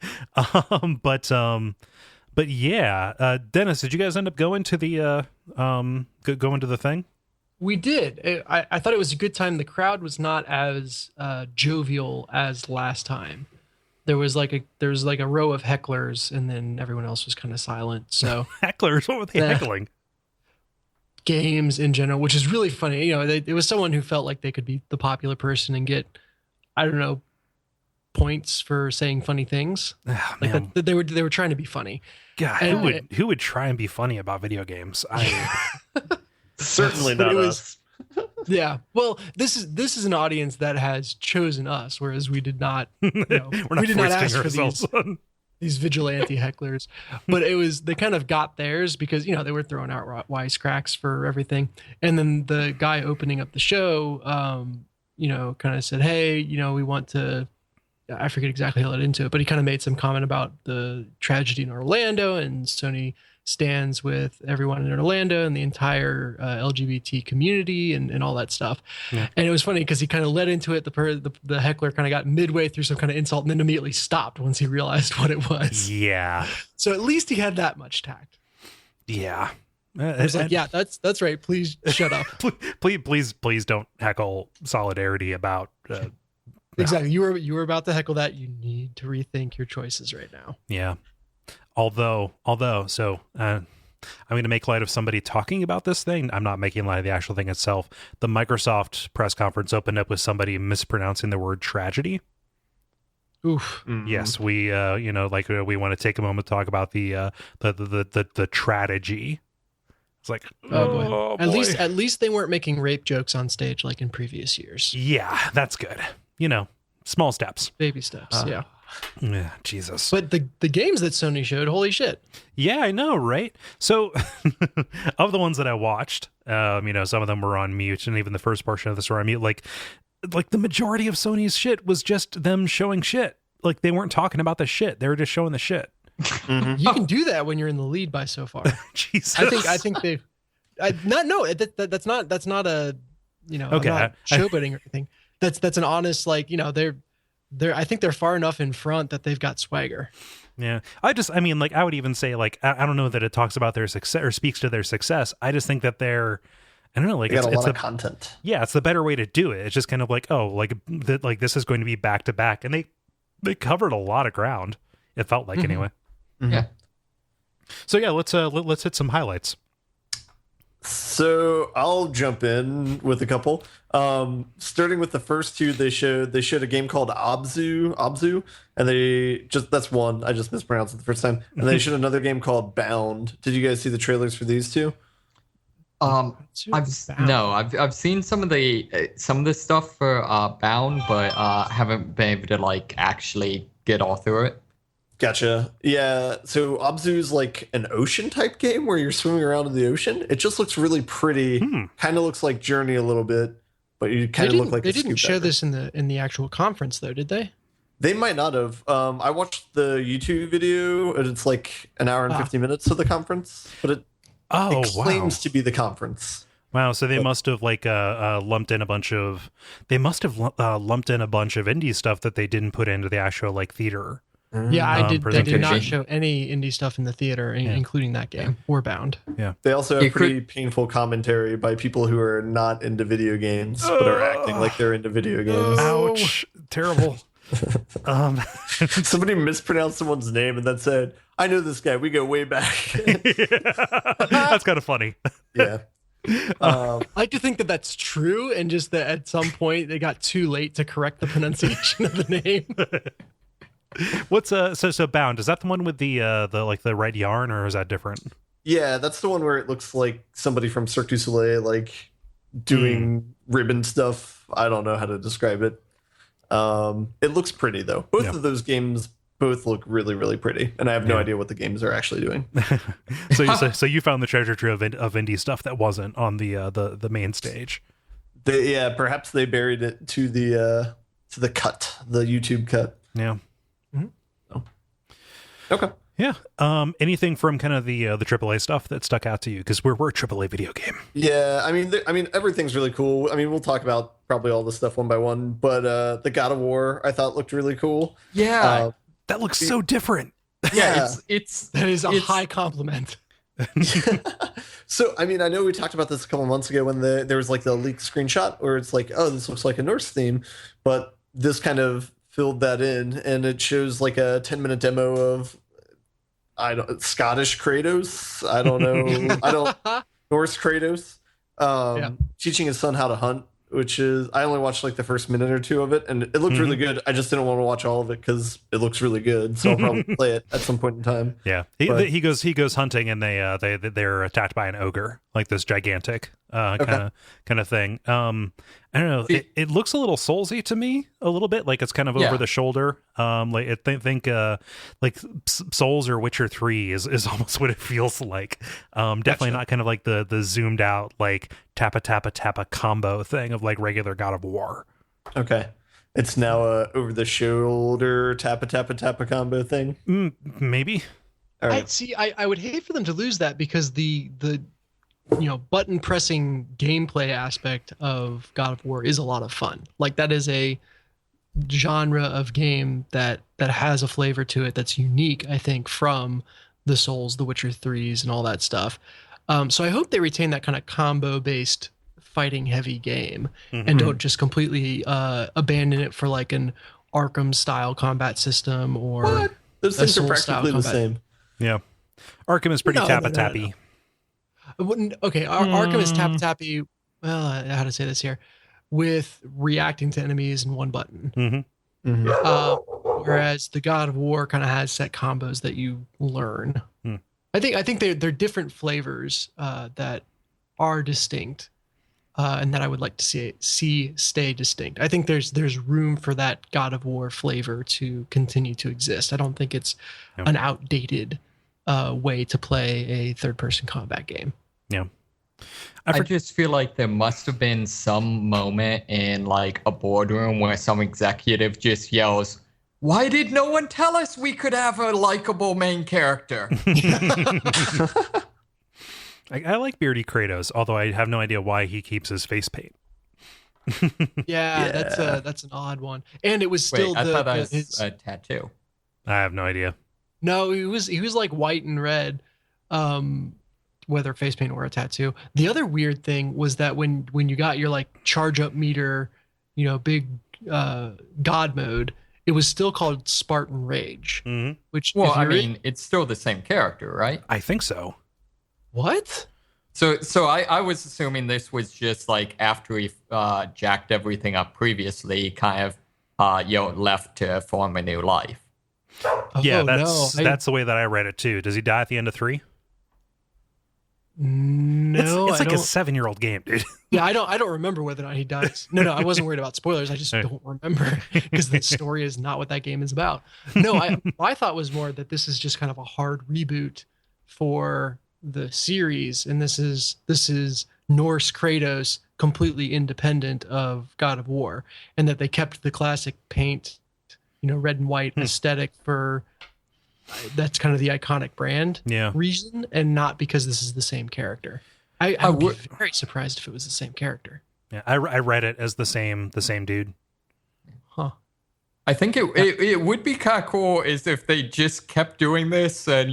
But yeah, Dennis, did you guys end up going to the going to the thing? We did. I thought it was a good time. The crowd was not as jovial as last time. There was like a row of hecklers, and then everyone else was kind of silent. So Hecklers, what were they heckling? Games in general, which is really funny. You know, it was someone who felt like they could be the popular person and get, I don't know, points for saying funny things. Oh, like that they were trying to be funny. God, And who would try and be funny about video games? Certainly But not it was- us. Yeah. Well, this is an audience that has chosen us, whereas we did not. You know, We're not we did not foisting ask for ourselves on. these vigilante hecklers, but they kind of got theirs because, you know, they were throwing out wisecracks for everything. And then the guy opening up the show, you know, kind of said, hey, you know, we want to, I forget exactly how it led into it, but he kind of made some comment about the tragedy in Orlando, and Sony stands with everyone in Orlando and the entire LGBT community and all that stuff. Yeah. And it was funny because he kind of led into it. The heckler kind of got midway through some kind of insult and then immediately stopped once he realized what it was. Yeah. So at least he had that much tact. Yeah. I was like, yeah, that's right. Please shut up. please don't heckle Solidarity about. Exactly. You were about to heckle that. You need to rethink your choices right now. Yeah. Although, so I'm going to make light of somebody talking about this thing. I'm not making light of the actual thing itself. The Microsoft press conference opened up with somebody mispronouncing the word tragedy. Oof. Mhm. Yes, we, we want to take a moment to talk about the tragedy. It's like, Oh boy. boy. At least they weren't making rape jokes on stage like in previous years. Yeah, that's good. You know, small steps. Baby steps. Yeah. Yeah, Jesus. But the games that Sony showed, holy shit. Yeah, I know, right? So, of the ones that I watched, you know, some of them were on mute, and even the first portion of this were on mute. Like the majority of Sony's shit was just them showing shit. Like they weren't talking about the shit; they were just showing the shit. Mhm. You can do that when you're in the lead by so far. Jesus, I think they've. That's not a, you know, Okay, I'm not showboating or anything. That's an honest, like, you know, they're I think they're far enough in front that they've got swagger. Yeah, I mean, like, I would even say, like, I don't know that it talks about their success or speaks to their success. I just think that they're, I don't know, like, They got a lot it's of content. yeah, it's the better way to do it. It's just kind of like, oh, like this is going to be back to back, and they covered a lot of ground. It felt like anyway. Mhm. Yeah. So yeah, let's hit some highlights. So I'll jump in with a couple. Starting with the first two, they showed a game called Obzu, and that's one. I just mispronounced it the first time. And they showed another game called Bound. Did you guys see the trailers for these two? I've seen some of the stuff for Bound, but haven't been able to like actually get all through it. Gotcha. Yeah. So Obzu's like an ocean type game where you're swimming around in the ocean. It just looks really pretty. Kind of looks like Journey a little bit, but you kind of look like they a didn't scuba show diver. this in the actual conference though, did they? They might not have. I watched the YouTube video, and it's like an hour and 50 minutes of the conference, but it claims to be the conference. Wow, so they must have like lumped in a bunch of indie stuff that they didn't put into the actual like theater. Yeah, they did presentation. not show any indie stuff in the theater, including that game or Bound. They also have pretty painful commentary by people who are not into video games, but are acting like they're into video games. Ouch! Terrible. Somebody mispronounced someone's name and then said, "I know this guy. We go way back." That's kind of funny. Yeah. I like to think that that's true, and just that at some point they got too late to correct the pronunciation of the name. What's so Bound? Is that the one with the like the red yarn, or is that different? Yeah, that's the one where it looks like somebody from Cirque du Soleil, like doing ribbon stuff. I don't know how to describe it. It looks pretty though. Both of those games both look really, really pretty, and I have no idea what the games are actually doing. So you found the treasure trove of indie stuff that wasn't on the main stage. Perhaps they buried it to the cut, the YouTube cut. Yeah. So. Okay. Yeah. Anything from kind of the AAA stuff that stuck out to you? Because we're a AAA video game. Yeah, I mean, everything's really cool. I mean, we'll talk about probably all the stuff one by one, but the God of War I thought looked really cool. Yeah, that looks so different. yeah. It's That is a high compliment. So, I mean, I know we talked about this a couple months ago when there was like the leaked screenshot where it's like, oh, this looks like a Norse theme, but this kind of filled that in, and it shows like a 10-minute demo of Scottish Kratos. I don't know. Norse Kratos, teaching his son how to hunt, which is, I only watched like the first minute or two of it, and it looked really good. I just didn't want to watch all of it because it looks really good. So I'll probably play it at some point in time. Yeah, he goes hunting, and they're attacked by an ogre, like this gigantic kind of thing. I don't know. It looks a little Soulsy to me, a little bit like it's kind of over the shoulder. Like I think like Souls or Witcher 3 is almost what it feels like. Definitely not kind of like the zoomed out like tappa combo thing of like regular God of War. Okay. It's now a over the shoulder tappa combo thing. Maybe. All right. I would hate for them to lose that, because the button pressing gameplay aspect of God of War is a lot of fun. Like, that is a genre of game that has a flavor to it that's unique, I think, from the Souls, the Witcher 3s, and all that stuff. So I hope they retain that kind of combo based fighting heavy game and don't just completely abandon it for like an Arkham style combat system or What? Those things are practically the same. Yeah. Arkham is pretty tappy. Okay, Arkham is tappy. Well, how to say this here, with reacting to enemies in one button. Whereas the God of War kind of has set combos that you learn. I think they're different flavors that are distinct, and that I would like to see stay distinct. I think there's room for that God of War flavor to continue to exist. I don't think it's an outdated way to play a third-person combat game. Yeah. I just feel like there must have been some moment in like a boardroom where some executive just yells, "Why did no one tell us we could have a likable main character?" I like beardy Kratos, although I have no idea why he keeps his face paint. Yeah, that's an odd one. And it was still I thought that was a tattoo. I have no idea. No, he was like white and red, whether face paint or a tattoo. The other weird thing was that when you got your like charge up meter, big God mode, it was still called Spartan Rage. Which, it's still the same character, right? I think so. What? So I was assuming this was just like after he jacked everything up previously, kind of left to form a new life. Yeah, that's the way that I read it too. Does he die at the end of 3? No, it's like a 7-year-old game, dude. Yeah, I don't remember whether or not he dies. No, I wasn't worried about spoilers. I just don't remember, because the story is not what that game is about. No, my thought was more that this is just kind of a hard reboot for the series, and this is Norse Kratos completely independent of God of War, and that they kept the classic paint, red and white aesthetic for that's kind of the iconic brand reason, and not because this is the same character. I would be very surprised if it was the same character. Yeah, I read it as the same dude. Huh. I think it would be kind of cool is if they just kept doing this, and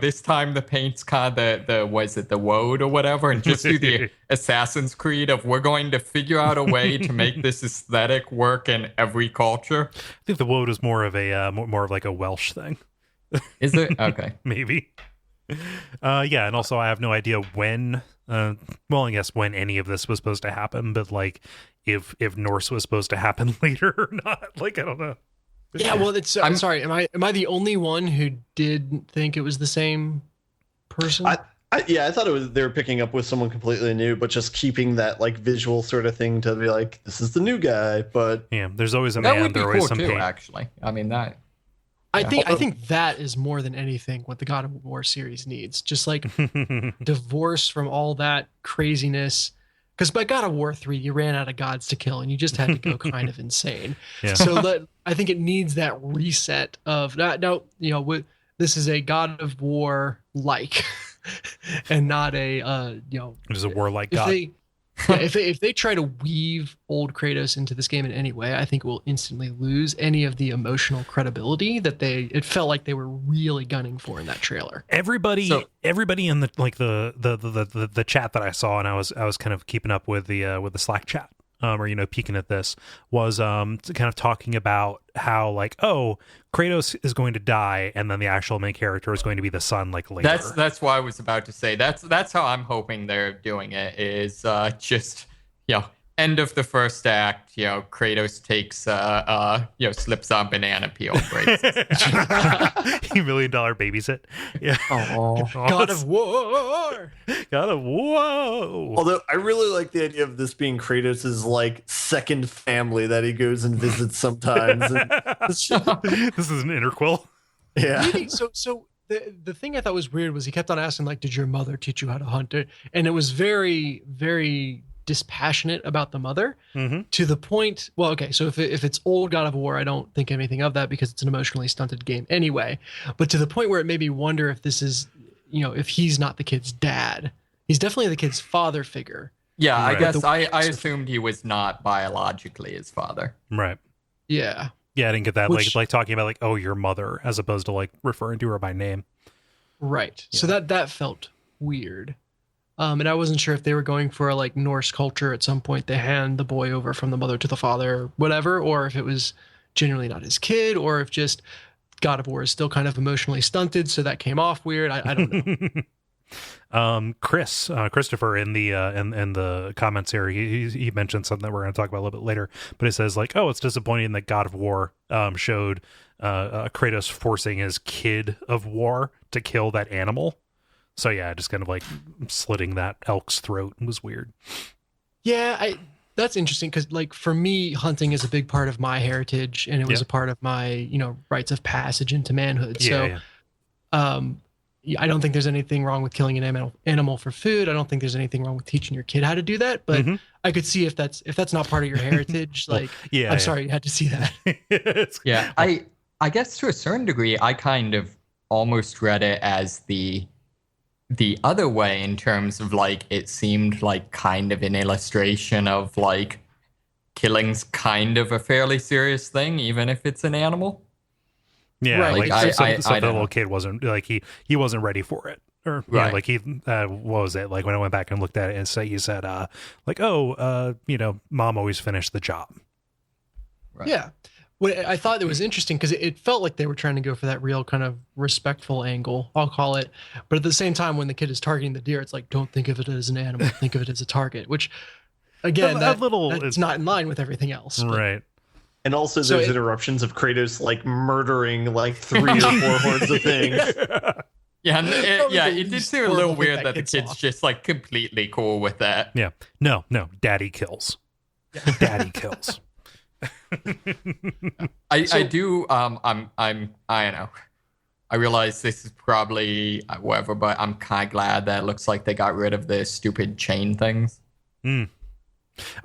this time the paint's kind of the woad or whatever, and just do the Assassin's Creed of we're going to figure out a way to make this aesthetic work in every culture. I think the woad is more of like a Welsh thing. Is it? Okay. Maybe. Yeah, and also I have no idea when. I guess when any of this was supposed to happen, but like if Norse was supposed to happen later or not. Like, I don't know. Yeah, well, I'm sorry. Am I the only one who did think it was the same person? I thought they were picking up with someone completely new, but just keeping that like visual sort of thing to be like, this is the new guy. But yeah, there's always a that man. would be there's cool always some too, paint. actually. I mean that. I think that is more than anything what the God of War series needs. Just like divorce from all that craziness, because by God of War 3, you ran out of gods to kill and you just had to go kind of insane. Yeah. So I think it needs that reset of now, this is a God of War like, and not a It is a warlike if god. if they try to weave old Kratos into this game in any way, I think it will instantly lose any of the emotional credibility that it felt like they were really gunning for in that trailer. Everybody in the chat that I saw, and I was kind of keeping up with the Slack chat, or peeking at this, was kind of talking about how like, oh, Kratos is going to die, and then the actual main character is going to be the son like later. That's what I was about to say. That's how I'm hoping they're doing it. Is just end of the first act. Kratos takes slips on banana peel, breaks. $1 million babysit. Yeah. Oh, God of War. God of Whoa. Although I really like the idea of this being Kratos' like second family that he goes and visits sometimes. And This is an interquill. yeah. Really? So the thing I thought was weird was he kept on asking like, "Did your mother teach you how to hunt?" And it was very, very dispassionate about the mother, to the point. Well, okay, so if it's old God of War, I don't think anything of that because it's an emotionally stunted game anyway. But to the point where it made me wonder if this is, if he's not the kid's dad, he's definitely the kid's father figure. yeah. Right. I guess I assumed he was not biologically his father. Right. Yeah. Yeah, I didn't get that. Which- like talking about like, oh, your mother, as opposed to like referring to her by name. Right. So that felt weird. And I wasn't sure if they were going for a like Norse culture at some point. They hand the boy over from the mother to the father, whatever, or if it was genuinely not his kid, or if just God of War is still kind of emotionally stunted, so that came off weird. I don't know. Christopher in the comments here, he mentioned something that we're going to talk about a little bit later, but it says like, oh, it's disappointing that God of War showed Kratos forcing his kid of war to kill that animal. So yeah, just kind of like slitting that elk's throat was weird. Yeah, that's interesting because like for me, hunting is a big part of my heritage, and it was a part of my rites of passage into manhood. Yeah, I don't think there's anything wrong with killing an animal for food. I don't think there's anything wrong with teaching your kid how to do that. But I could see if that's not part of your heritage. Like, I'm sorry you had to see that. Yeah, I guess to a certain degree, I kind of almost read it as the other way in terms of like it seemed like kind of an illustration of like killing's kind of a fairly serious thing, even if it's an animal. Yeah, right. like I the don't little know. kid wasn't like he wasn't ready for it, or Right. like he what was it like when I went back and looked at it and he said like, oh, mom always finished the job. Right. Yeah. Well, I thought it was interesting because it felt like they were trying to go for that real kind of respectful angle, I'll call it. But at the same time, when the kid is targeting the deer, it's like, don't think of it as an animal, think of it as a target, which again, that's not in line with everything else. But Right. And also So there's it- interruptions of Kratos like murdering like 3 or 4 hordes of things. Yeah, and Probably the it did least seem a horrible little thing weird that that the kid's kid's off. just like completely cool with that. Yeah. No, daddy kills. Daddy kills. I don't know. I realize this is probably whatever, but I'm kind of glad that it looks like they got rid of the stupid chain things. Oh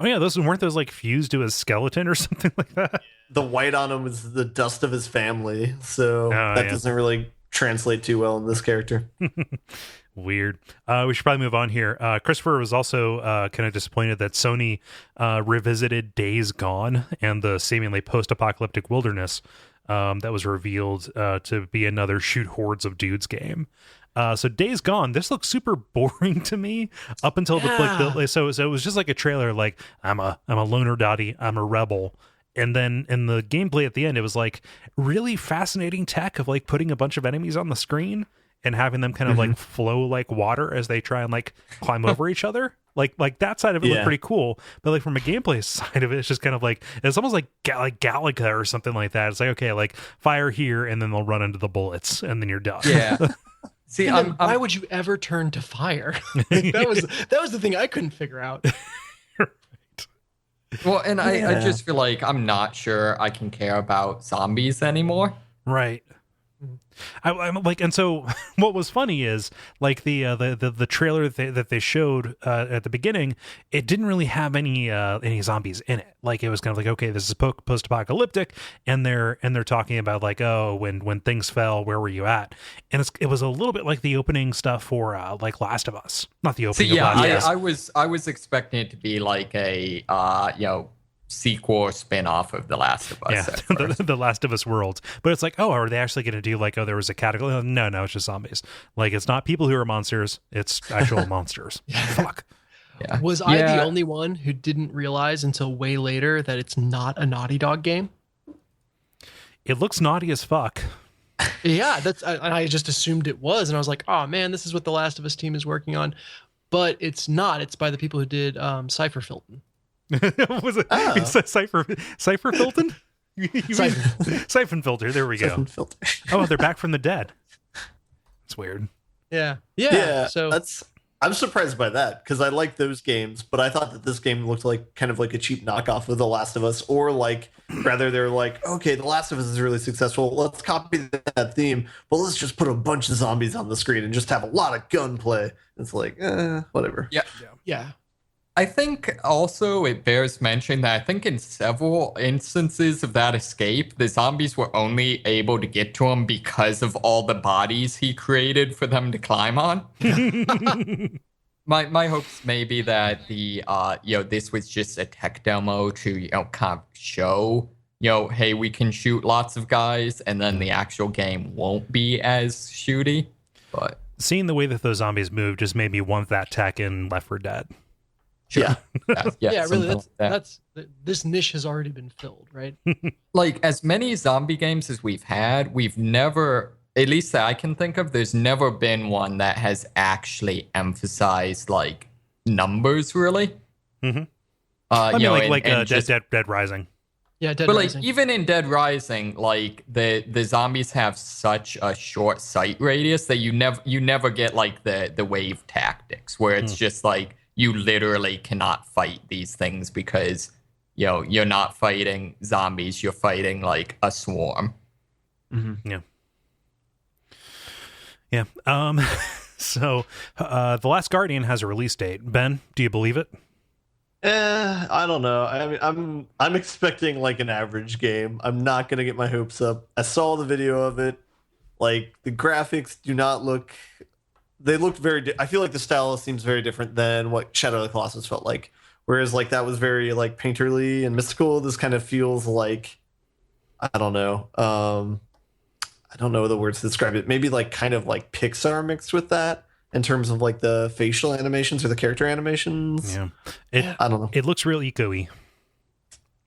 yeah, weren't those like fused to his skeleton or something like that? The white on him is the dust of his family, so Oh, that yeah. doesn't really translate too well in this character. Weird. We should probably move on here. Christopher was also kind of disappointed that Sony revisited Days Gone and the seemingly post-apocalyptic wilderness that was revealed to be another shoot hordes of dudes game. So Days Gone, this looks super boring to me up until so it was just like a trailer, like I'm a loner dotty, I'm a rebel. And then in the gameplay at the end, it was like really fascinating tech of like putting a bunch of enemies on the screen and having them kind of like flow like water as they try and like climb over each other. Like that side of it looked pretty cool, but like from a gameplay side of it, it's just kind of like it's almost like Galaga or something like that. It's like, okay, like fire here, and then they'll run into the bullets, and then you're done. Yeah. See, And then why would you ever turn to fire? Like, that was the thing I couldn't figure out. well, and I just feel like I'm not sure I can care about zombies anymore. Right. I'm like, and so what was funny is like the trailer that they showed at the beginning, it didn't really have any zombies in it. Like it was kind of like, okay, this is post-apocalyptic, and they're talking about like, oh, when things fell, where were you at? And it was a little bit like the opening stuff for like Last of Us, not the opening. So yeah, of Last of Us. I was expecting it to be like a sequel or spin-off of The Last of Us. Yeah, the Last of Us worlds. But it's like, oh, are they actually going to do like, oh, there was a cataclysm? No, it's just zombies. Like, it's not people who are monsters. It's actual monsters. Fuck. Yeah. Was I the only one who didn't realize until way later that it's not a Naughty Dog game? It looks naughty as fuck. Yeah, I just assumed it was. And I was like, oh, man, this is what the Last of Us team is working on. But it's not. It's by the people who did Cypher Filton. Was it Cypher Filton? Siphon Filter. There we go. Siphon Filter. Oh, they're back from the dead. It's weird. Yeah. So I'm surprised by that because I like those games, but I thought that this game looked like kind of like a cheap knockoff of The Last of Us, or like rather they're like, okay, The Last of Us is really successful. Let's copy that theme, but let's just put a bunch of zombies on the screen and just have a lot of gunplay. It's like, whatever. Yeah. I think also it bears mention that I think in several instances of that escape, the zombies were only able to get to him because of all the bodies he created for them to climb on. My hopes may be that the this was just a tech demo to kind of show hey, we can shoot lots of guys, and then the actual game won't be as shooty. But seeing the way that those zombies move just made me want that tech in Left 4 Dead. Sure. Yeah, really. That's this niche has already been filled, right? Like as many zombie games as we've had, we've never, at least that I can think of, there's never been one that has actually emphasized like numbers, really. Mm-hmm. I mean, Dead Rising. Yeah, Dead Rising. Like even in Dead Rising, like the zombies have such a short sight radius that you never get like the wave tactics where it's just like. You literally cannot fight these things because, you're not fighting zombies. You're fighting like a swarm. Mm-hmm. Yeah. So, The Last Guardian has a release date. Ben, do you believe it? I don't know. I mean, I'm expecting like an average game. I'm not gonna get my hopes up. I saw the video of it. Like the graphics do not look. They looked very. I feel like the style seems very different than what Shadow of the Colossus felt like. Whereas like that was very like painterly and mystical. This kind of feels like I don't know. I don't know the words to describe it. Maybe like kind of like Pixar mixed with that in terms of like the facial animations or the character animations. Yeah, I don't know. It looks real eco-y.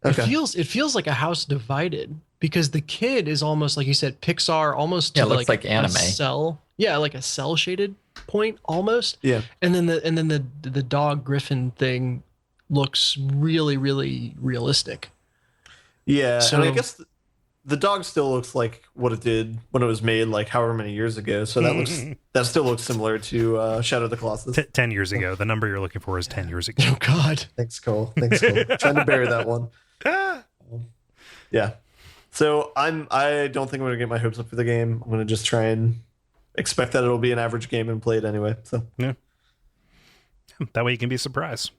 Okay. It feels like a house divided because the kid is almost like you said Pixar, almost to looks like anime. A cell. Yeah, like a cell shaded point almost. Yeah. And then the dog Griffin thing looks really, really realistic. Yeah. So and I guess the dog still looks like what it did when it was made like however many years ago. So that still looks similar to Shadow of the Colossus. 10 years ago. The number you're looking for is 10 years ago. Oh God. Thanks, Kole. Trying to bury that one. Yeah. So I don't think I'm gonna get my hopes up for the game. I'm gonna just try and expect that it'll be an average game and play it anyway. So that way you can be surprised.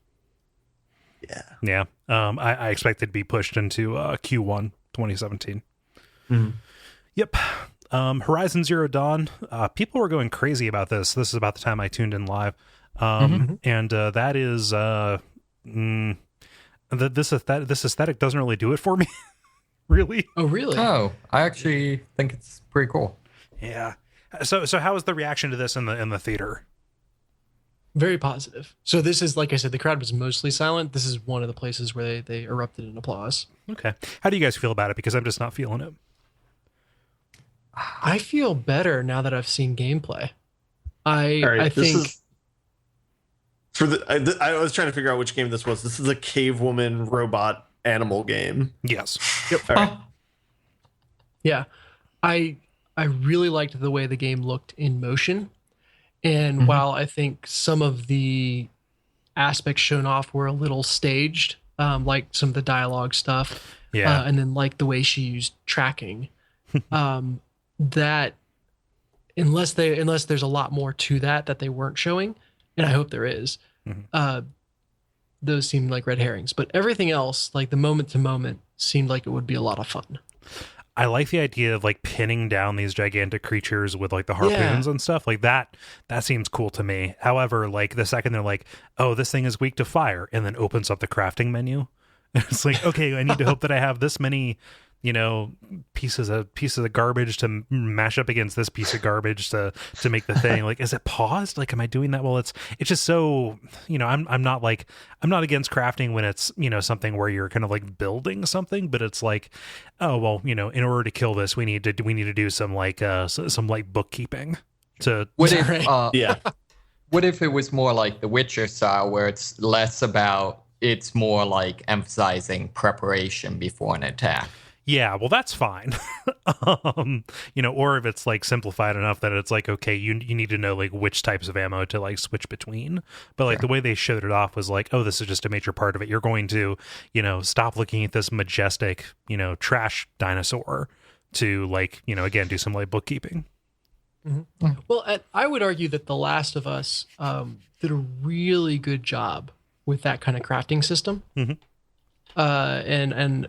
Yeah. I expect it to be pushed into Q1 2017. Mm-hmm. Yep. Horizon Zero Dawn. People were going crazy about this. This is about the time I tuned in live. And that is this aesthetic doesn't really do it for me. Really? Oh, really? Oh, I actually think it's pretty cool. Yeah. So how was the reaction to this in the theater? Very positive. So this is, like I said, the crowd was mostly silent. This is one of the places where they erupted in applause. Okay. How do you guys feel about it? Because I'm just not feeling it. I feel better now that I've seen gameplay. I think I was trying to figure out which game this was. This is a cave woman robot animal game. Yes. Yep. All right. Yeah. I really liked the way the game looked in motion. And while I think some of the aspects shown off were a little staged, like some of the dialogue stuff, and then like the way she used tracking, that unless there's a lot more to that they weren't showing, and I hope there is, those seem like red herrings. But everything else, like the moment to moment, seemed like it would be a lot of fun. I like the idea of like pinning down these gigantic creatures with like the harpoons and stuff like that. That seems cool to me. However, like the second they're like, oh, this thing is weak to fire, and then opens up the crafting menu, it's like, okay, I need to hope that I have this many, pieces of garbage to mash up against this piece of garbage to make the thing. Like, is it paused? Like, am I doing that? Well, it's just so, I'm not against crafting when it's, something where you're kind of like building something, but it's like, oh, well, in order to kill this, we need to do some like bookkeeping to. What if, Yeah. What if it was more like The Witcher style, where it's less about, it's more like emphasizing preparation before an attack? Yeah, well, that's fine. Or if it's like simplified enough that it's like, okay, you need to know like which types of ammo to like switch between. But like the way they showed it off was like, oh, this is just a major part of it. You're going to, stop looking at this majestic, trash dinosaur to like, again, do some like bookkeeping. Mm-hmm. Well, I would argue that The Last of Us did a really good job with that kind of crafting system. Mm-hmm. And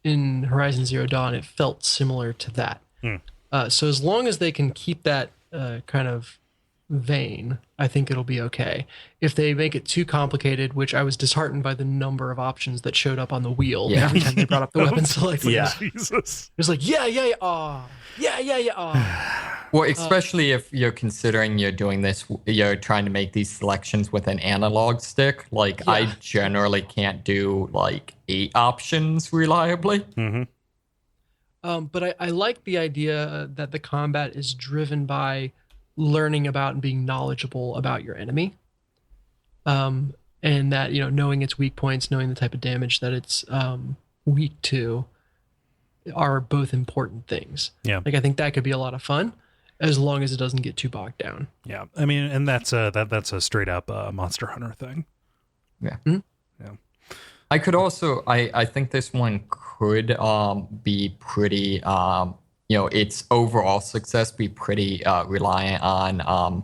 in Horizon Zero Dawn, it felt similar to that. So as long as they can keep that kind of vein, I think it'll be okay. If they make it too complicated, which I was disheartened by the number of options that showed up on the wheel every time they brought up the weapon select. Yeah. Jesus. It was like, Well, especially if you're considering you're doing this, you're trying to make these selections with an analog stick. Like, I generally can't do like 8 options reliably. Mm-hmm. But I like the idea that the combat is driven by learning about and being knowledgeable about your enemy. And that, knowing its weak points, knowing the type of damage that it's weak to are both important things. Yeah. Like, I think that could be a lot of fun as long as it doesn't get too bogged down. Yeah. I mean, and that's a straight up Monster Hunter thing. Yeah. Mm-hmm. Yeah. I could also, I think this one could be pretty, its overall success be pretty reliant on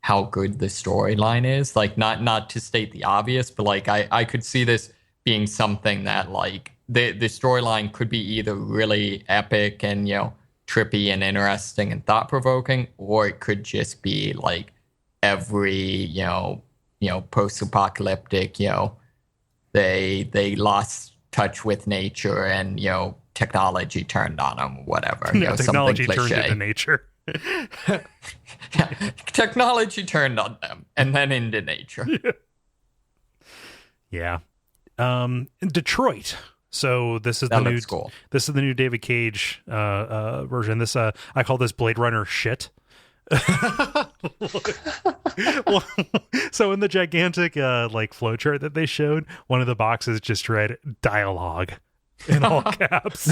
how good the storyline is. Like, not to state the obvious, but like I could see this being something that like the storyline could be either really epic and, trippy and interesting and thought-provoking, or it could just be like every, post-apocalyptic, they lost touch with nature and, technology turned on them, whatever. Technology something turned into nature. Technology turned on them and then into nature. Yeah. Detroit. So this is Cool. This is the new David Cage version. This I call this Blade Runner shit. Well, so in the gigantic like flowchart that they showed, one of the boxes just read dialogue in all caps.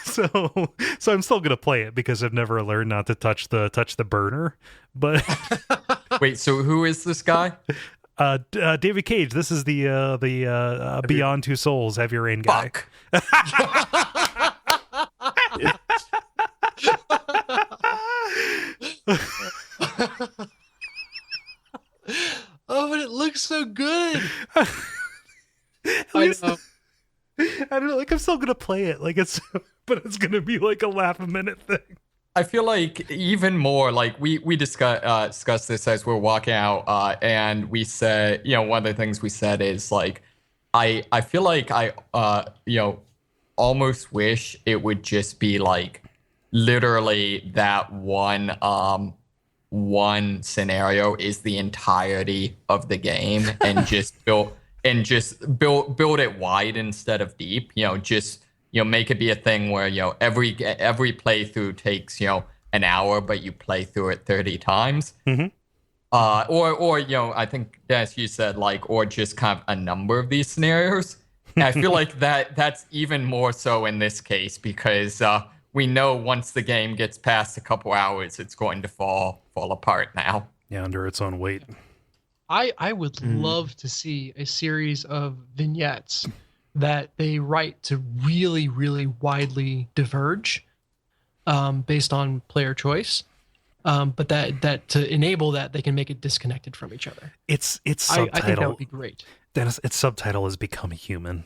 So I'm still gonna play it because I've never learned not to touch the burner. But wait, so who is this guy? David Cage. This is the Beyond Two Souls Heavy Rain guy. Fuck. Oh, but it looks so good. I don't know. Like, I'm still gonna play it. Like, but it's gonna be like a laugh a minute thing. I feel like even more like we discussed this as we're walking out, and we said, one of the things we said is like, I feel like I almost wish it would just be like literally that one scenario is the entirety of the game, and just build it wide instead of deep. Make it be a thing where, every playthrough takes, an hour, but you play through it 30 times. Mm-hmm. Or I think, as you said, like, or just kind of a number of these scenarios. And I feel like that's even more so in this case, because we know once the game gets past a couple hours, it's going to fall apart now. Yeah, under its own weight. I would love to see a series of vignettes that they write to really, really widely diverge based on player choice. But that to enable that, they can make it disconnected from each other. Its subtitle. I think that would be great. Dennis, its subtitle is Become a Human.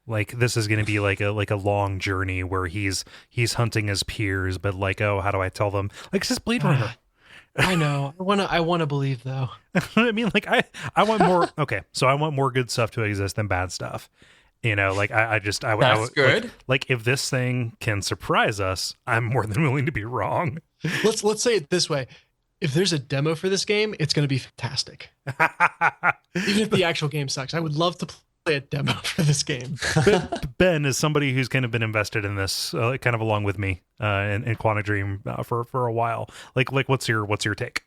Like, this is going to be like a long journey where he's hunting his peers, but like, oh, how do I tell them? Like, it's just Blade Runner. I know. I want to believe though. I mean, like, I want more. Okay, so I want more good stuff to exist than bad stuff. You know, like That's good. Like, if this thing can surprise us, I'm more than willing to be wrong. Let's say it this way. If there's a demo for this game, it's going to be fantastic. Even if the actual game sucks, I would love to play a demo for this game. Ben is somebody who's kind of been invested in this, kind of along with me, in Quantic Dream for a while. Like, what's your take?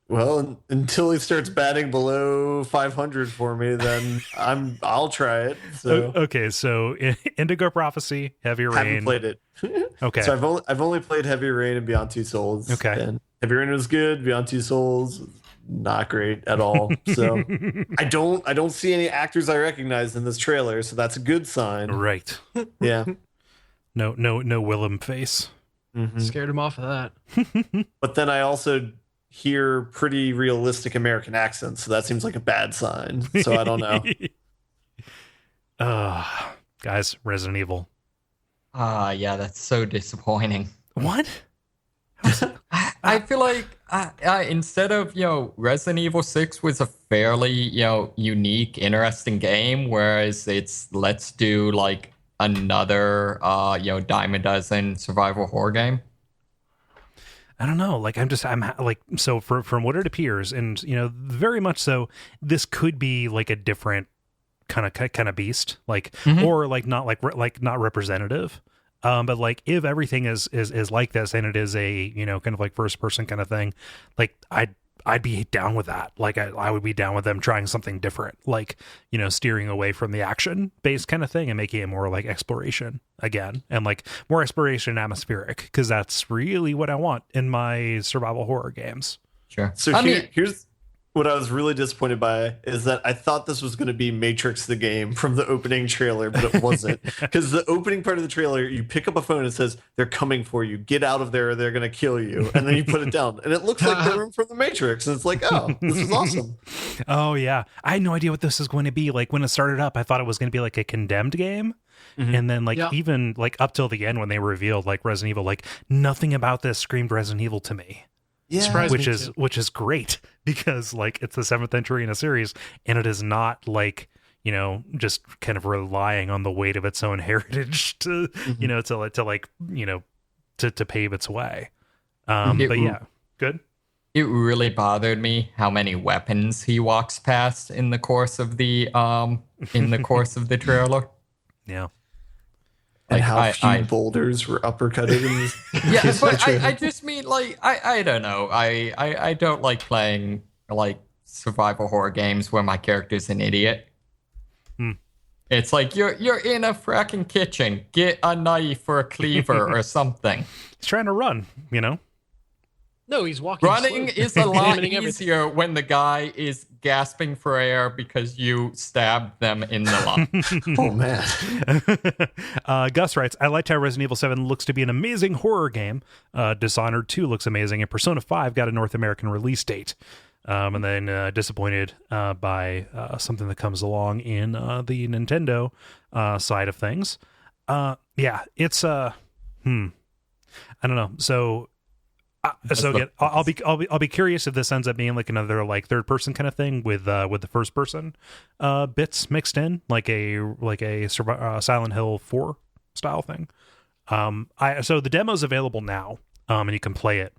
Well, until he starts batting below 500 for me, then I'll try it. So Okay, so Indigo Prophecy, Heavy Rain. haven't played it. Okay, So I've only played Heavy Rain and Beyond Two Souls. Okay. And Heavy Rain was good. Beyond Two Souls, not great at all. So I don't see any actors I recognize in this trailer, so that's a good sign. right. Yeah. No Willem face. Mhm. Scared him off of that. But then I also hear pretty realistic American accents, so that seems like a bad sign. So I don't know. Guys, Resident Evil. Yeah, that's so disappointing. What? I feel like instead of, Resident Evil 6 was a fairly, unique, interesting game, whereas it's let's do like another, dime a dozen survival horror game. I don't know. Like, I'm like, so from what it appears, and very much so, this could be like a different kind of beast, like, or like not not representative. But like, if everything is like this, and it is a kind of like first person kind of thing, like I'd be down with that. Like, I would be down with them trying something different, like, steering away from the action based kind of thing and making it more like exploration again, and like more exploration atmospheric, because that's really what I want in my survival horror games. Sure. So here's what I was really disappointed by is that I thought this was going to be Matrix the game from the opening trailer, but it wasn't. Because the opening part of the trailer, you pick up a phone and it says, they're coming for you. Get out of there or they're going to kill you. And then you put it down. And it looks like the room from the Matrix. And it's like, oh, this is awesome. Oh, yeah. I had no idea what this is going to be. Like, when it started up, I thought it was going to be like a Condemned game. Mm-hmm. And then even like up till the end when they revealed like Resident Evil, like nothing about this screamed Resident Evil to me. Yeah, which is great, because like it's the 7th entry in a series, and it is not like just kind of relying on the weight of its own heritage to to pave its way. But yeah, good. It really bothered me how many weapons he walks past in the course of the trailer. Yeah. And Like, how few boulders were uppercutted in this. Yeah, but I just mean, like, I don't know. I don't like playing like survival horror games where my character's an idiot. It's like you're in a fracking kitchen. Get a knife or a cleaver or something. He's trying to run, No, he's walking. Running slowly. is a lot Examining everything. easier when the guy is gasping for air because you stabbed them in the lung. Oh, man. Gus writes, I liked how Resident Evil 7 looks to be an amazing horror game. Dishonored 2 looks amazing, and Persona 5 got a North American release date. And then disappointed by something that comes along in the Nintendo side of things. Yeah, it's I don't know. So again, I'll be curious if this ends up being like another like third person kind of thing with the first person bits mixed in, like a Silent Hill 4 style thing. So the demo's available now, and you can play it.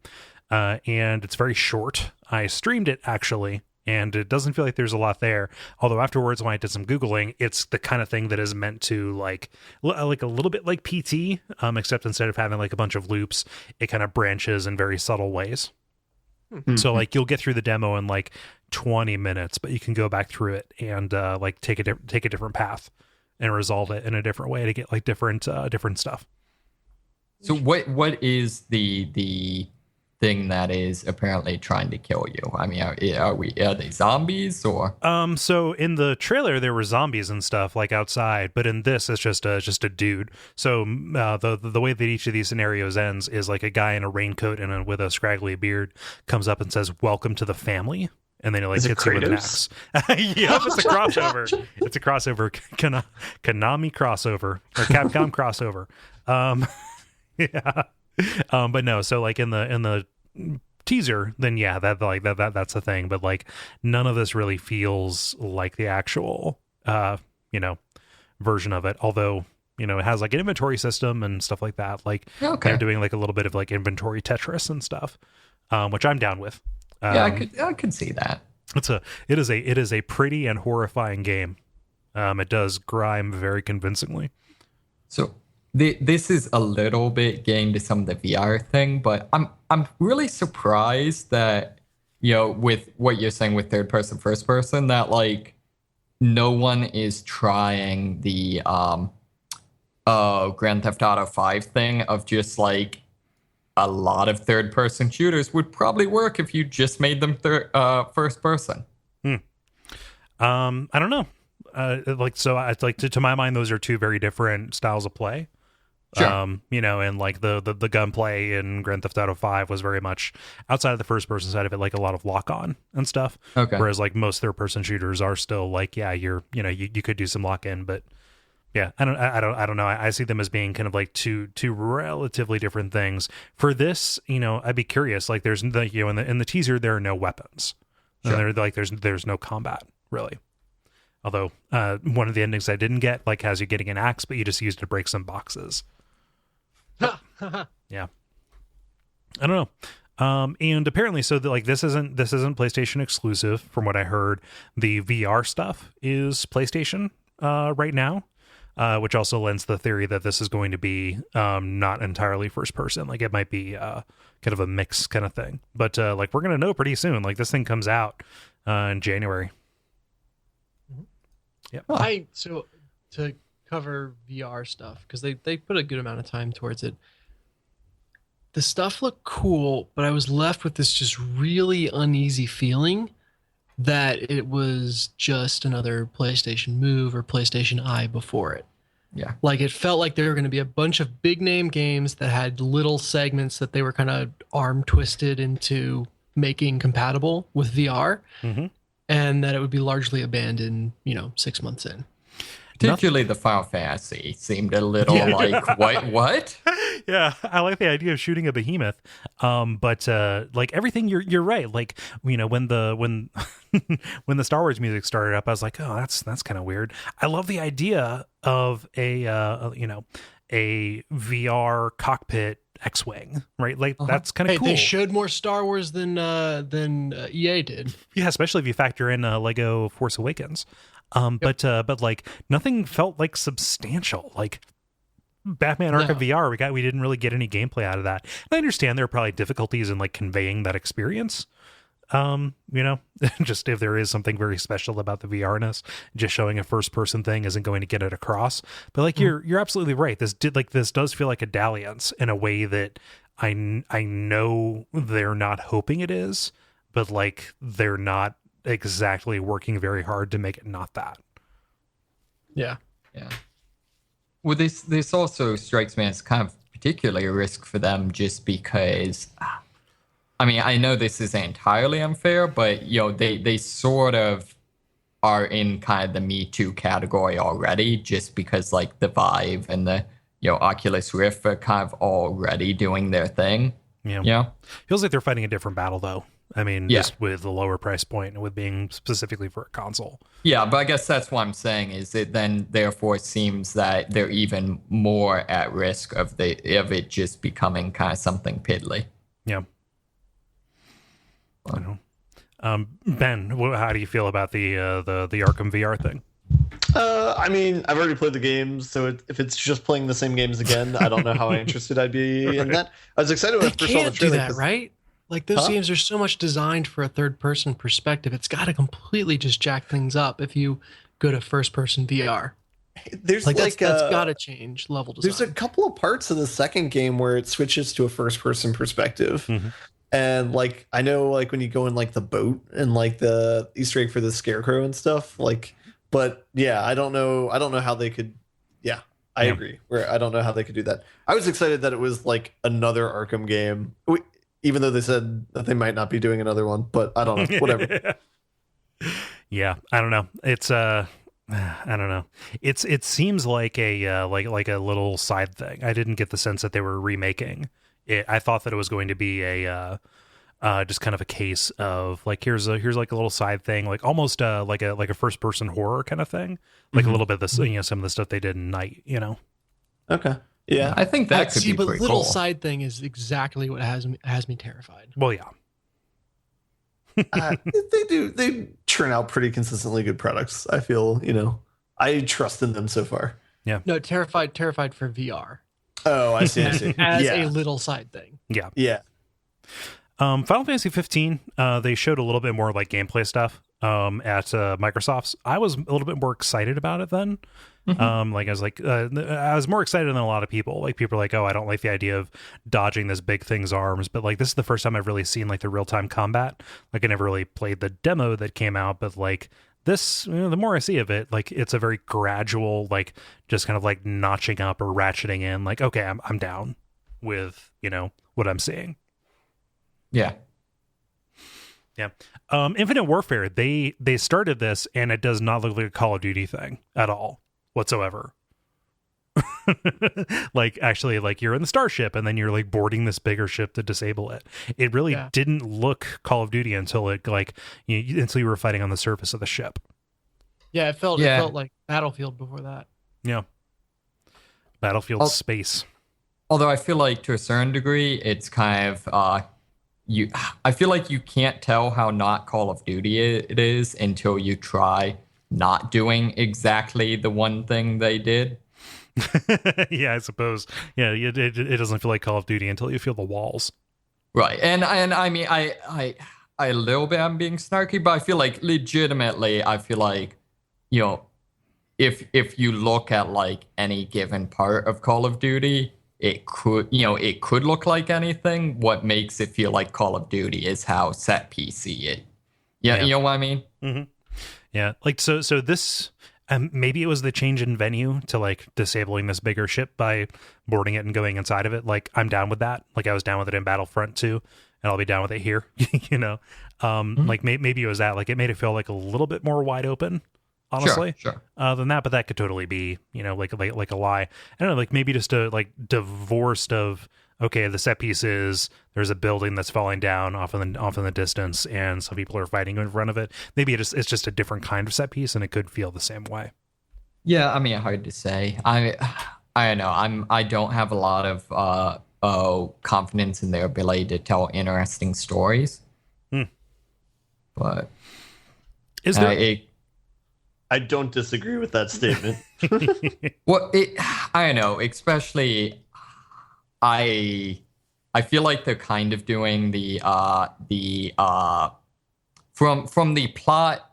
And it's very short. I streamed it actually, and it doesn't feel like there's a lot there. Although afterwards, when I did some Googling, it's the kind of thing that is meant to like a little bit like PT, except instead of having like a bunch of loops, it kind of branches in very subtle ways. Mm-hmm. So like you'll get through the demo in like 20 minutes, but you can go back through it and like take a different path and resolve it in a different way to get like different stuff. So what is the thing that is apparently trying to kill you? I mean, are they zombies or? So in the trailer there were zombies and stuff like outside, but in this it's just a dude. So the way that each of these scenarios ends is like a guy in a raincoat and with a scraggly beard comes up and says, "Welcome to the family." And then he like hits you with an axe. Yep, it's a crossover. It's a crossover, Konami crossover or Capcom crossover. Yeah. But no, so like in the teaser, then yeah, that's the thing. But like none of this really feels like the actual version of it. Although it has like an inventory system and stuff like that. Like they're doing like a little bit of like inventory Tetris and stuff, which I'm down with. I could see that. It is a pretty and horrifying game. It does grime very convincingly. So this is a little bit getting to some of the VR thing, but I'm really surprised that with what you're saying with third person, first person, that like no one is trying the Grand Theft Auto 5 thing of just like a lot of third person shooters would probably work if you just made them first person. I don't know. It's like to my mind, those are two very different styles of play. Sure. And like the gunplay in Grand Theft Auto 5 was very much outside of the first person side of it, like a lot of lock on and stuff. Okay. Whereas like most third person shooters are still like, yeah, you could do some lock in, but yeah, I don't know. I see them as being kind of like two relatively different things. For this, I'd be curious. Like there's in the teaser there are no weapons. Sure. And there's no combat really. Although one of the endings I didn't get like has you getting an axe, but you just used to break some boxes. Yeah, I don't know. And apparently, so this isn't PlayStation exclusive. From what I heard, the VR stuff is PlayStation right now, which also lends the theory that this is going to be not entirely first person. Like it might be kind of a mix kind of thing. But like we're gonna know pretty soon. Like this thing comes out in January. Yeah. So to cover VR stuff, because they put a good amount of time towards it. The stuff looked cool, but I was left with this just really uneasy feeling that it was just another PlayStation Move or PlayStation Eye before it. Yeah. Like it felt like there were going to be a bunch of big name games that had little segments that they were kind of arm twisted into making compatible with VR. Mm-hmm. And that it would be largely abandoned, 6 months in. Particularly the Final Fantasy seemed a little like, what? Yeah, I like the idea of shooting a behemoth. But like everything, you're right. Like, when the when the Star Wars music started up, I was like, oh, that's kind of weird. I love the idea of a VR cockpit X-Wing, right? Like that's kind of cool. They showed more Star Wars than EA did. Yeah, especially if you factor in Lego Force Awakens. But like nothing felt like substantial. Like Batman Arkham VR, we didn't really get any gameplay out of that. And I understand there are probably difficulties in like conveying that experience. Just if there is something very special about the VRness, just showing a first person thing isn't going to get it across. But like you're absolutely right. This does feel like a dalliance in a way that I know they're not hoping it is, but like they're not exactly working very hard to make it not that. Yeah. Well, this also strikes me as kind of particularly a risk for them, just because. I mean, I know this is entirely unfair, but they sort of are in kind of the Me Too category already, just because like the Vive and the Oculus Rift are kind of already doing their thing. Yeah. Feels like they're fighting a different battle though. I mean, just with the lower price point and with being specifically for a console. Yeah, but I guess that's what I'm saying is it then therefore seems that they're even more at risk of it just becoming kind of something piddly. Yeah. I don't know. Ben, how do you feel about the Arkham VR thing? I mean, I've already played the games, so if it's just playing the same games again, I don't know how interested I'd be in that. I was excited when I first saw the trailer. Do that, right? Like those games are so much designed for a third-person perspective. It's got to completely just jack things up if you go to first-person VR. There's that's got to change level design. There's a couple of parts of the second game where it switches to a first-person perspective. Mm-hmm. And like I know like when you go in like the boat and like the Easter egg for the scarecrow and stuff, like but yeah, I don't know how they could I agree. Where I don't know how they could do that. I was excited that it was like another Arkham game. Even though they said that they might not be doing another one, but I don't know. Whatever. Yeah, I don't know. It's I don't know. It seems like a like a little side thing. I didn't get the sense that they were remaking it. I thought that it was going to be a just kind of a case of like here's like a little side thing, like almost like a first person horror kind of thing, like a little bit of this, some of the stuff they did in Night, Okay. Yeah. I think that could be but pretty little cool. side thing is exactly what has me terrified. Well, yeah. They churn out pretty consistently good products. I feel, I trust in them so far. No, terrified for VR. Oh, I see. As a little side thing. Yeah. Yeah. Final Fantasy 15, they showed a little bit more like gameplay stuff at Microsoft's. I was a little bit more excited about it then. Like I was more excited than a lot of people. Like people are like, oh, I don't like the idea of dodging this big thing's arms, but like this is the first time I've really seen like the real-time combat. Like I never really played the demo that came out, but like this, the more I see of it, like it's a very gradual, like just kind of like notching up or ratcheting in. Like, okay, I'm down with what I'm seeing. Yeah. Yeah. Infinite Warfare, they started this and it does not look like a Call of Duty thing at all whatsoever. Like actually like you're in the starship and then you're like boarding this bigger ship to disable it. It really didn't look Call of Duty until it like until you were fighting on the surface of the ship. Yeah, it felt like Battlefield before that. Yeah. Battlefield space. Although I feel like to a certain degree it's kind of I feel like you can't tell how not Call of Duty it is until you try not doing exactly the one thing they did. Yeah, I suppose. Yeah, it doesn't feel like Call of Duty until you feel the walls. Right. And I mean, I a little bit I'm being snarky, but I feel like legitimately, I feel like, if you look at like any given part of Call of Duty, it could look like anything. What makes it feel like Call of Duty is how set PC it. Yeah, you know what I mean? Mm-hmm. Yeah, like so this maybe it was the change in venue to like disabling this bigger ship by boarding it and going inside of it. Like I'm down with that. Like I was down with it in Battlefront 2, and I'll be down with it here. Like maybe it was that. Like it made it feel like a little bit more wide open. Honestly, sure. Than that, but that could totally be, like a lie. I don't know, like maybe just a like divorced of okay, the set piece is there's a building that's falling down off in the distance, and some people are fighting in front of it. Maybe it's just a different kind of set piece, and it could feel the same way. Yeah, I mean, hard to say. I don't know. I don't have a lot of confidence in their ability to tell interesting stories. But is there? I don't disagree with that statement. Well, I don't know. Especially, I feel like they're kind of doing from the plot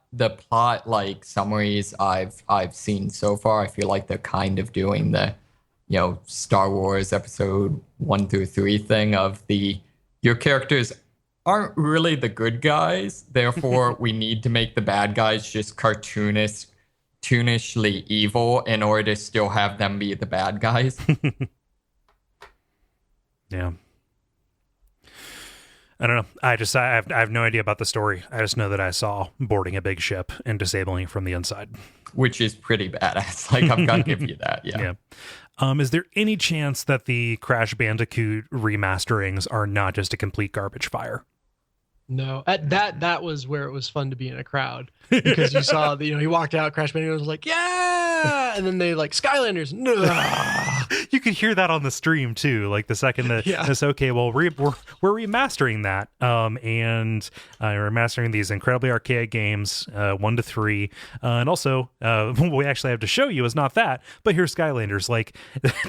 like summaries I've seen so far. I feel like they're kind of doing the Star Wars episode 1 through 3 thing of your characters aren't really the good guys, therefore we need to make the bad guys just cartoonishly evil in order to still have them be the bad guys. Yeah. I don't know. I have no idea about the story. I just know that I saw boarding a big ship and disabling it from the inside. Which is pretty badass. Like, I've got to give you that. Yeah. Is there any chance that the Crash Bandicoot remasterings are not just a complete garbage fire? No, that was where it was fun to be in a crowd, because you saw he walked out, Crash Bandicoot was like, yeah, and then they like Skylanders, no. You could hear that on the stream too. Like the second that it's okay, well we're remastering that, and we're remastering these incredibly archaic games, 1 to 3, and also what we actually have to show you is not that, but here's Skylanders. Like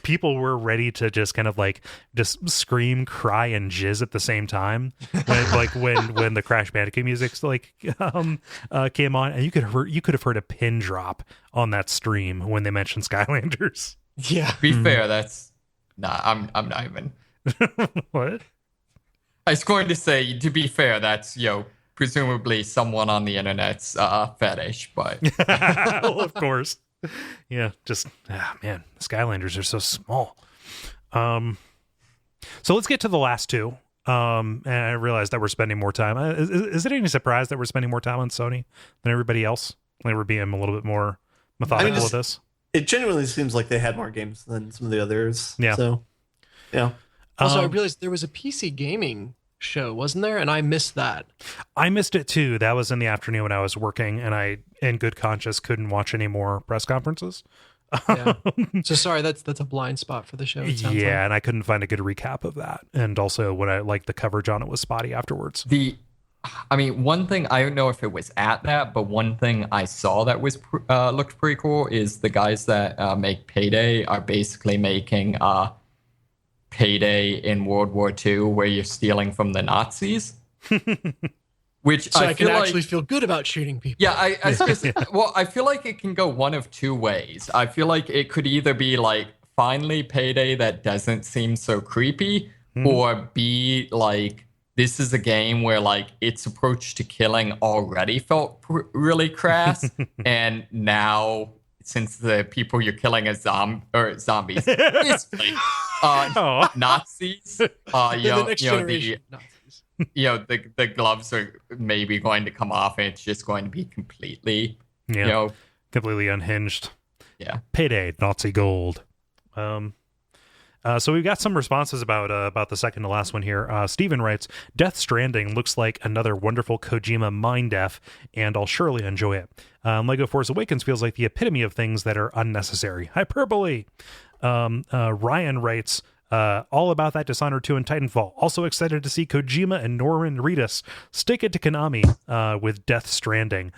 people were ready to just kind of like just scream, cry, and jizz at the same time, when the Crash Bandicoot music came on, and you could have heard a pin drop on that stream when they mentioned Skylanders. Yeah. To be fair, that's I'm not even. What? I was going to say, to be fair, that's, presumably someone on the internet's fetish, but Well, of course. Yeah, just man, Skylanders are so small. So let's get to the last two. And I realize that we're spending more time. Is it any surprise that we're spending more time on Sony than everybody else? They were being a little bit more methodical with this. It genuinely seems like they had more games than some of the others. Yeah. So, yeah. Also, I realized there was a PC gaming show, wasn't there? And I missed that. I missed it too. That was in the afternoon when I was working, and I, in good conscience, couldn't watch any more press conferences. Yeah. So sorry, that's a blind spot for the show. It sounds like. And I couldn't find a good recap of that. And also, when I like the coverage on it was spotty afterwards. One thing, I don't know if it was at that, but one thing I saw that was looked pretty cool is the guys that make Payday are basically making Payday in World War II, where you're stealing from the Nazis. Which so I feel can actually feel good about shooting people. Yeah, I feel like it can go one of two ways. I feel like it could either be like finally Payday that doesn't seem so creepy, or be like this is a game where like its approach to killing already felt really crass, and now since the people you're killing are zombies, basically, Nazis, the next generation Nazis. The gloves are maybe going to come off, and it's just going to be completely, completely unhinged. Yeah. Payday, Nazi gold. So we've got some responses about the second to last one here. Steven writes, Death Stranding looks like another wonderful Kojima mind F, and I'll surely enjoy it. Lego Force Awakens feels like the epitome of things that are unnecessary. Hyperbole. Ryan writes, all about that Dishonored 2 and Titanfall. Also excited to see Kojima and Norman Reedus stick it to Konami with Death Stranding.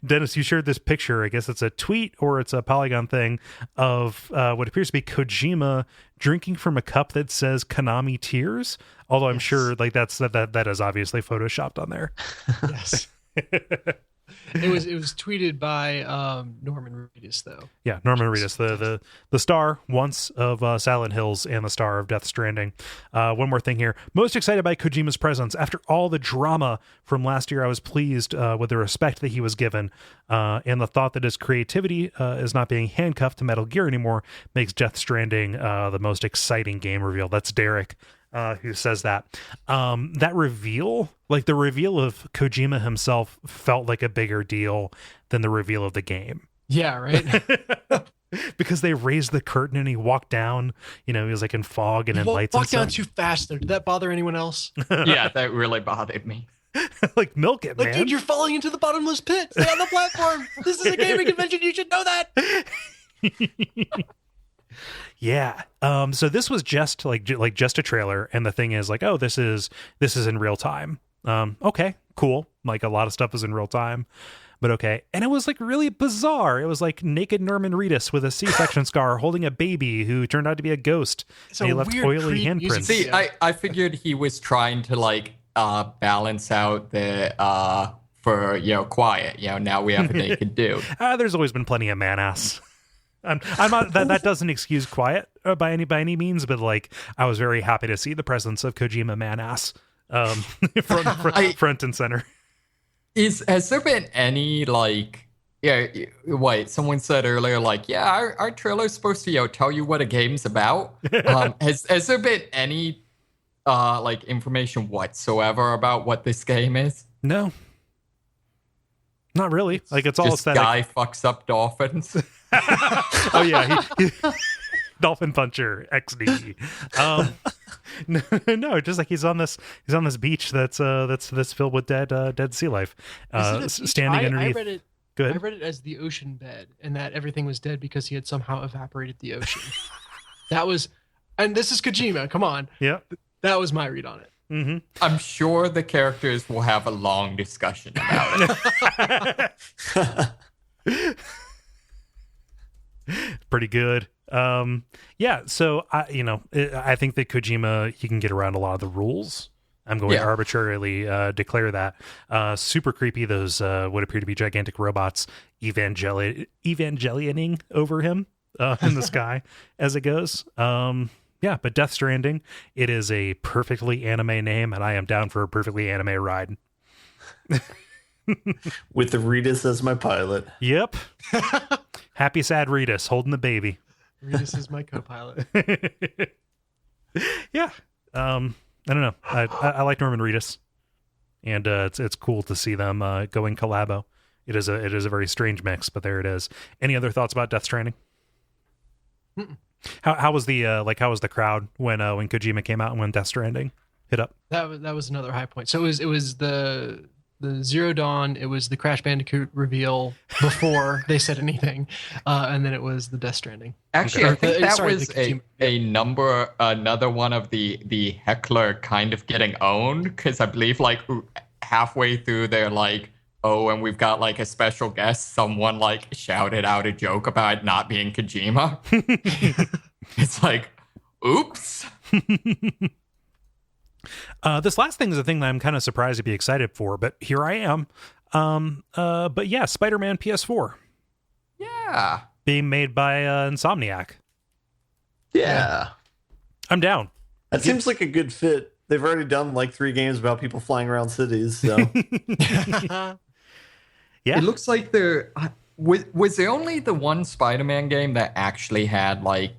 Dennis, you shared this picture. I guess it's a tweet or it's a Polygon thing of what appears to be Kojima drinking from a cup that says Konami Tears. Although I'm sure like that is obviously photoshopped on there. Yes. It was tweeted by Norman Reedus, though. Yeah, Norman Reedus, the star once of Silent Hills and the star of Death Stranding. One more thing here. Most excited by Kojima's presence. After all the drama from last year, I was pleased with the respect that he was given, and the thought that his creativity is not being handcuffed to Metal Gear anymore makes Death Stranding the most exciting game reveal. That's Derek. Who says that. That reveal, like the reveal of Kojima himself, felt like a bigger deal than the reveal of the game. Yeah, right? Because they raised the curtain and he walked down, he was like in fog and in lights and stuff. Walked down too fast there. Did that bother anyone else? Yeah, that really bothered me. Like, milk it, man. Dude, you're falling into the bottomless pit. Stay on the platform. This is a gaming convention. You should know that. Yeah. So this was just like just a trailer, and the thing is like, oh, this is in real time. Okay, cool. Like a lot of stuff is in real time, but okay. And it was like really bizarre. It was like naked Norman Reedus with a C-section scar holding a baby who turned out to be a ghost. And he left oily handprints. See, I figured he was trying to like balance out the for quiet. Now we have a naked dude. There's always been plenty of man ass. I'm not that doesn't excuse quiet by any means, but like I was very happy to see the presence of Kojima man ass front and center. Has there been any like someone said earlier like our trailer's supposed to tell you what a game's about. Has there been any like information whatsoever about what this game is? No. Not really. Like it's all just aesthetic. Guy fucks up dolphins. Oh yeah, he Dolphin Puncher XD. No, just like he's on this beach that's filled with dead sea life. Standing underneath. I read it. Good. I read it as the ocean bed, and that everything was dead because he had somehow evaporated the ocean. And this is Kojima. Come on. Yeah. That was my read on it. Mm-hmm. I'm sure the characters will have a long discussion about it. Pretty good. Yeah. So I think that Kojima, he can get around a lot of the rules. I'm going to arbitrarily declare that. Super creepy. Those what appear to be gigantic robots evangelioning over him in the sky as it goes. Yeah, but Death Stranding, it is a perfectly anime name, and I am down for a perfectly anime ride. With the Ritas as my pilot. Yep. Happy sad Ritas holding the baby. Regis is my co-pilot. Yeah. I don't know. I like Norman Reedus, and it's cool to see them going collabo. It is a very strange mix, but there it is. Any other thoughts about Death Stranding? How was the crowd when Kojima came out and when Death Stranding hit up? That was another high point. So it was the Zero Dawn, it was the Crash Bandicoot reveal before they said anything, and then it was the Death Stranding. Actually, I think that was Kojima. another one of the heckler kind of getting owned, because I believe like halfway through they're like, oh, and we've got like a special guest. Someone like shouted out a joke about it not being Kojima. It's like, oops. This last thing is a thing that I'm kind of surprised to be excited for, but here I am. But yeah, Spider-Man PS4. Yeah. Being made by Insomniac. Yeah. I'm down. That seems like a good fit. They've already done like 3 games about people flying around cities, so. Yeah. It looks like there was there only the one Spider-Man game that actually had like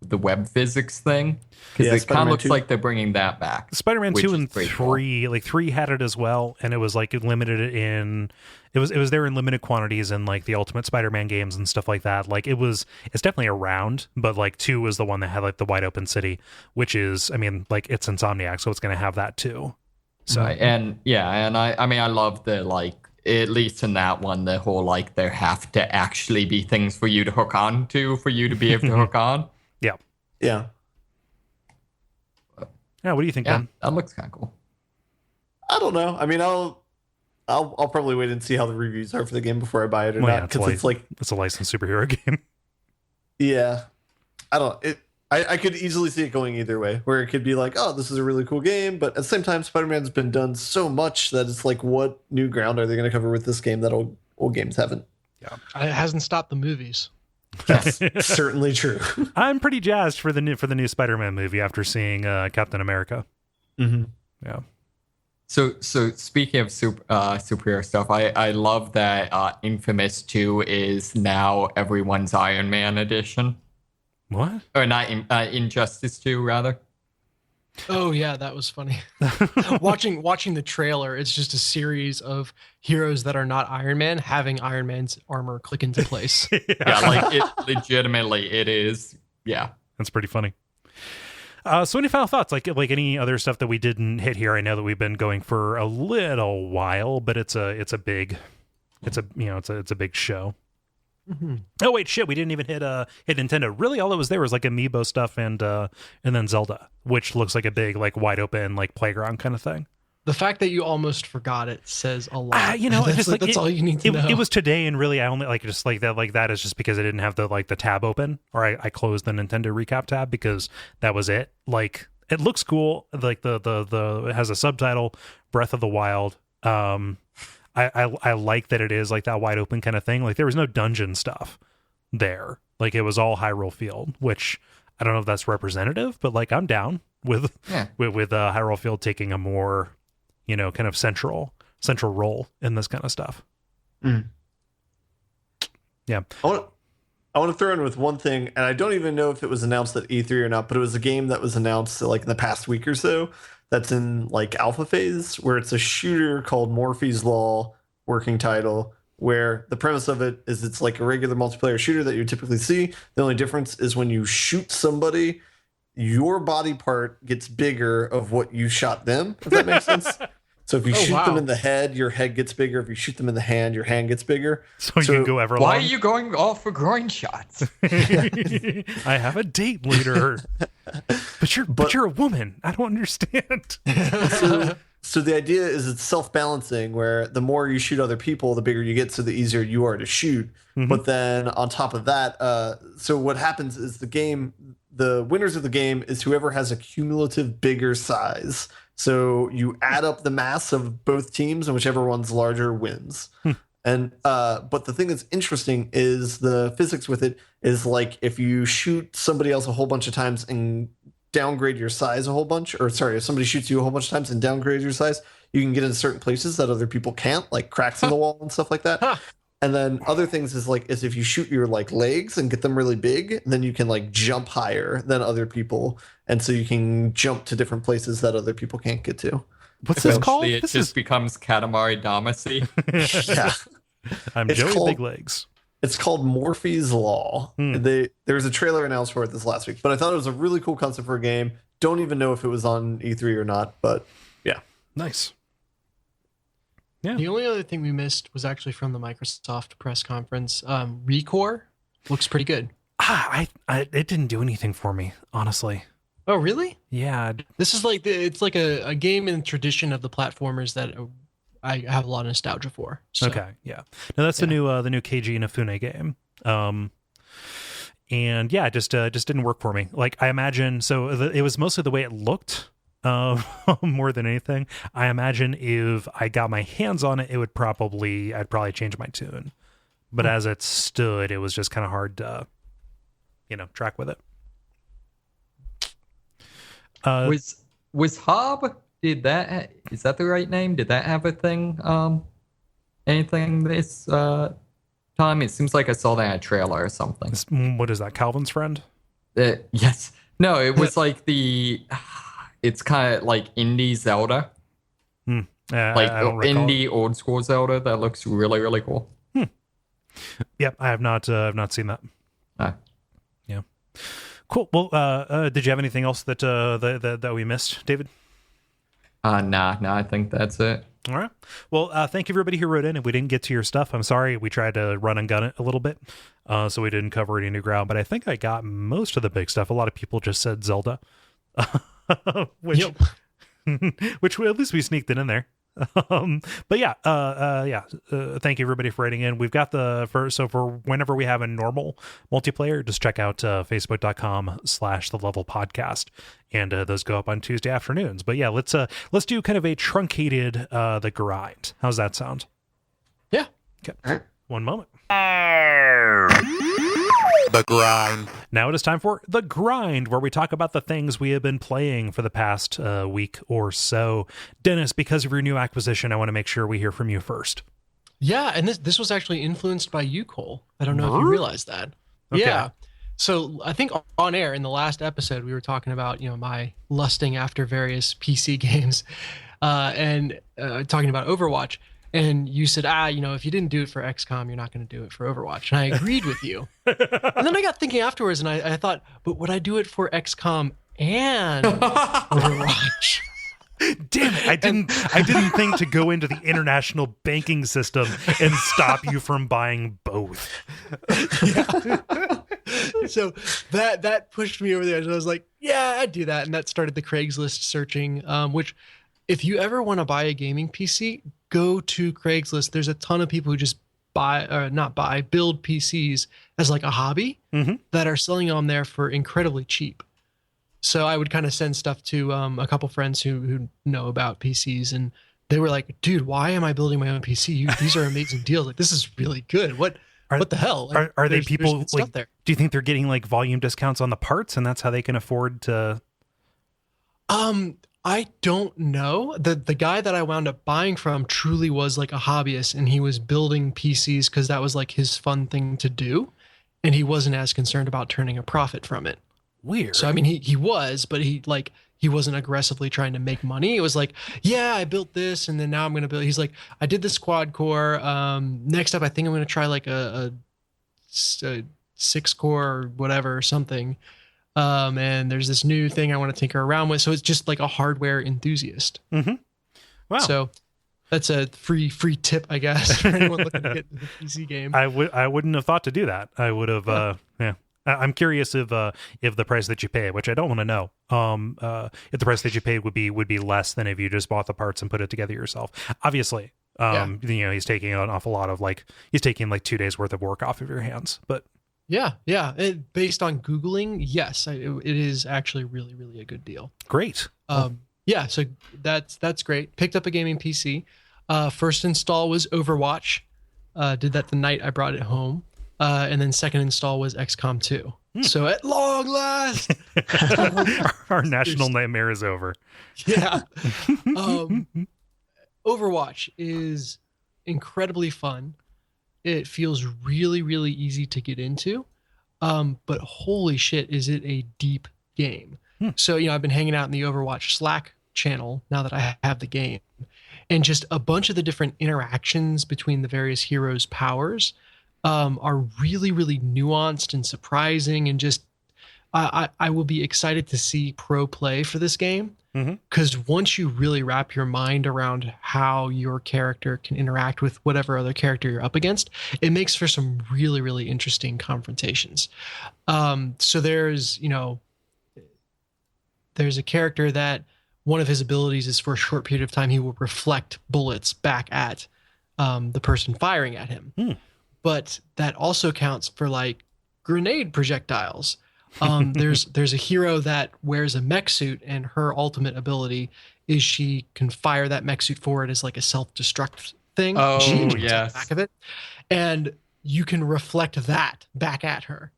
the web physics thing, because it kind of looks 2. like they're bringing that back. Spider-Man 2 and 3, cool. Like 3 had it as well, and it was like limited in it was there in limited quantities in like the Ultimate Spider-Man games and stuff like that. Like it's definitely around, but like 2 was the one that had like the wide open city, which is, I mean, like it's Insomniac, so it's going to have that too. So right. And yeah, and I mean I love the like, at least in that one, the whole like there have to actually be things for you to hook on to for you to be able to hook on. Yeah. Yeah. Yeah, what do you think, Yeah, Ben? that looks kind of cool. I don't know. I mean, I'll probably wait and see how the reviews are for the game before I buy it or not, because it's like it's a licensed superhero game. Yeah. I could easily see it going either way, where it could be like, oh, this is a really cool game, but at the same time, Spider-Man's been done so much that it's like, what new ground are they going to cover with this game that old games haven't? Yeah, it hasn't stopped the movies. That's certainly true. I'm pretty jazzed for the new Spider-Man movie after seeing Captain America. Mm-hmm. Yeah. So speaking of superhero stuff, I love that Infamous 2 is now everyone's Iron Man edition. What? Or not, Injustice 2, rather. Oh yeah, that was funny. watching the trailer, it's just a series of heroes that are not Iron Man having Iron Man's armor click into place. Yeah, like it legitimately it is. Yeah. That's pretty funny. So any final thoughts? Like any other stuff that we didn't hit here? I know that we've been going for a little while, but it's a big show. Mm-hmm. Oh wait, shit! We didn't even hit Nintendo. Really, all that was there was like Amiibo stuff and then Zelda, which looks like a big like wide open like playground kind of thing. The fact that you almost forgot it says a lot. That's all you need to know. It was today, and really, I only like just like that. Like that is just because I didn't have the tab open, or I closed the Nintendo recap tab because that was it. Like it looks cool. Like the it has a subtitle, Breath of the Wild. I like that it is like that wide open kind of thing. Like there was no dungeon stuff there. Like it was all Hyrule Field, which I don't know if that's representative, but like I'm down with Hyrule Field taking a more, kind of central role in this kind of stuff. Mm. Yeah. I want to throw in with one thing, and I don't even know if it was announced at E3 or not, but it was a game that was announced like in the past week or so that's in like alpha phase, where it's a shooter called Morphe's Law, working title, where the premise of it is it's like a regular multiplayer shooter that you typically see. The only difference is when you shoot somebody, your body part gets bigger of what you shot them, if that makes sense. So if you shoot them in the head, your head gets bigger. If you shoot them in the hand, your hand gets bigger. So you can go Everlong. Why are you going all for groin shots? I have a date later. But you're a woman. I don't understand. So the idea is it's self-balancing, where the more you shoot other people, the bigger you get, so the easier you are to shoot. Mm-hmm. But then on top of that, so what happens is the winners of the game is whoever has a cumulative bigger size. So you add up the mass of both teams, and whichever one's larger wins. And but the thing that's interesting is the physics with it is like if you shoot somebody else a whole bunch of times and downgrade your size a whole bunch, or sorry, if somebody shoots you a whole bunch of times and downgrade your size, you can get into certain places that other people can't, like cracks in the wall and stuff like that. Huh. And then other things is if you shoot your like legs and get them really big, then you can like jump higher than other people, and so you can jump to different places that other people can't get to. What's this called? It just becomes Katamari Damacy. Yeah, I'm It's Joey called- Big Legs. it's called Morphe's Law. There was a trailer announced for it this last week, but I thought it was a really cool concept for a game. Don't even know if it was on E3 or not, but yeah. Nice. The only other thing we missed was actually from the Microsoft press conference. Recore looks pretty good. It didn't do anything for me, honestly. Oh, really? Yeah. This is like it's like a game in tradition of the platformers that I have a lot of nostalgia for. So. Okay. Yeah. No, that's the new Keiji Inafune game. And yeah, it just didn't work for me. Like I imagine, it was mostly the way it looked, more than anything. I imagine if I got my hands on it, I'd probably change my tune. But as it stood, it was just kind of hard to, track with it. Was Hob? Is that the right name? Did that have a thing? Anything this time? It seems like I saw that in a trailer or something. What is that? Calvin's friend? Yes. No, it was like it's kind of like indie Zelda. Like I don't recall indie old school Zelda that looks really, really cool. Yep, I have not seen that. Ah. Yeah. Cool. Well, did you have anything else that we missed, David? Nah, I think that's it. All right. Well, thank you everybody who wrote in. If we didn't get to your stuff, I'm sorry. We tried to run and gun it a little bit, so we didn't cover any new ground. But I think I got most of the big stuff. A lot of people just said Zelda, which at least we sneaked it in there. But yeah, thank you everybody for writing in. We've got for whenever we have a normal multiplayer, just check out facebook.com/the level podcast, and those go up on Tuesday afternoons. But yeah, let's do kind of a truncated the grind. How's that sound? Yeah. Okay. One moment. The grind. Now it is time for The Grind, where we talk about the things we have been playing for the past week or so. Dennis, because of your new acquisition, I want to make sure we hear from you first. Yeah, and this was actually influenced by you, Kole. I don't know if you realized that. Okay. Yeah. So I think on air in the last episode, we were talking about, my lusting after various PC games and talking about Overwatch. And you said, if you didn't do it for XCOM, you're not going to do it for Overwatch. And I agreed with you. And then I got thinking afterwards, and I thought, but would I do it for XCOM and Overwatch? Damn it! I didn't think to go into the international banking system and stop you from buying both. So that pushed me over the edge. I was like, yeah, I'd do that. And that started the Craigslist searching, which if you ever want to buy a gaming PC, go to Craigslist. There's a ton of people who just build PCs as like a hobby that are selling on there for incredibly cheap. So I would kind of send stuff to a couple friends who know about PCs, and they were like, dude, why am I building my own PC? These are amazing deals. Like, this is really good. What the hell? Like, are they people good stuff like, there. do you think they're getting like volume discounts on the parts and that's how they can afford to? I don't know. The guy that I wound up buying from truly was like a hobbyist, and he was building PCs because that was like his fun thing to do. And he wasn't as concerned about turning a profit from it. Weird. So, I mean, he was, but he wasn't aggressively trying to make money. It was like, yeah, I built this, and then now I'm going to build. He's like, I did this quad core. Next up, I think I'm going to try like a 6-core or whatever or something. And there's this new thing I want to tinker around with. So it's just like a hardware enthusiast. Mm-hmm. Wow. So that's a free tip, I guess, for anyone looking to get into the PC game. I wouldn't have thought to do that. I would have. Yeah. I'm curious if the price that you pay, which I don't want to know, if the price that you paid would be less than if you just bought the parts and put it together yourself. Obviously, he's taking an awful lot of he's taking 2 days worth of work off of your hands. But yeah. Based on Googling, yes, it is actually really, really a good deal. Great. Yeah, so that's great. Picked up a gaming PC. First install was Overwatch. Did that the night I brought it home. and then second install was XCOM 2. So at long last, Our national nightmare is over. yeah. Overwatch is incredibly fun. It feels really, really easy to get into. But holy shit, is it a deep game. So, I've been hanging out in the Overwatch Slack channel now that I have the game. And just a bunch of the different interactions between the various heroes' powers are really, really nuanced and surprising. And just, I will be excited to see pro play for this game. Because once you really wrap your mind around how your character can interact with whatever other character you're up against, it makes for some really, really interesting confrontations. So there's a character that one of his abilities is for a short period of time, he will reflect bullets back at the person firing at him. But that also counts for like grenade projectiles. There's a hero that wears a mech suit, and her ultimate ability is she can fire that mech suit forward as like a self-destruct thing. Oh, yes. yes. Back of it. And you can reflect that back at her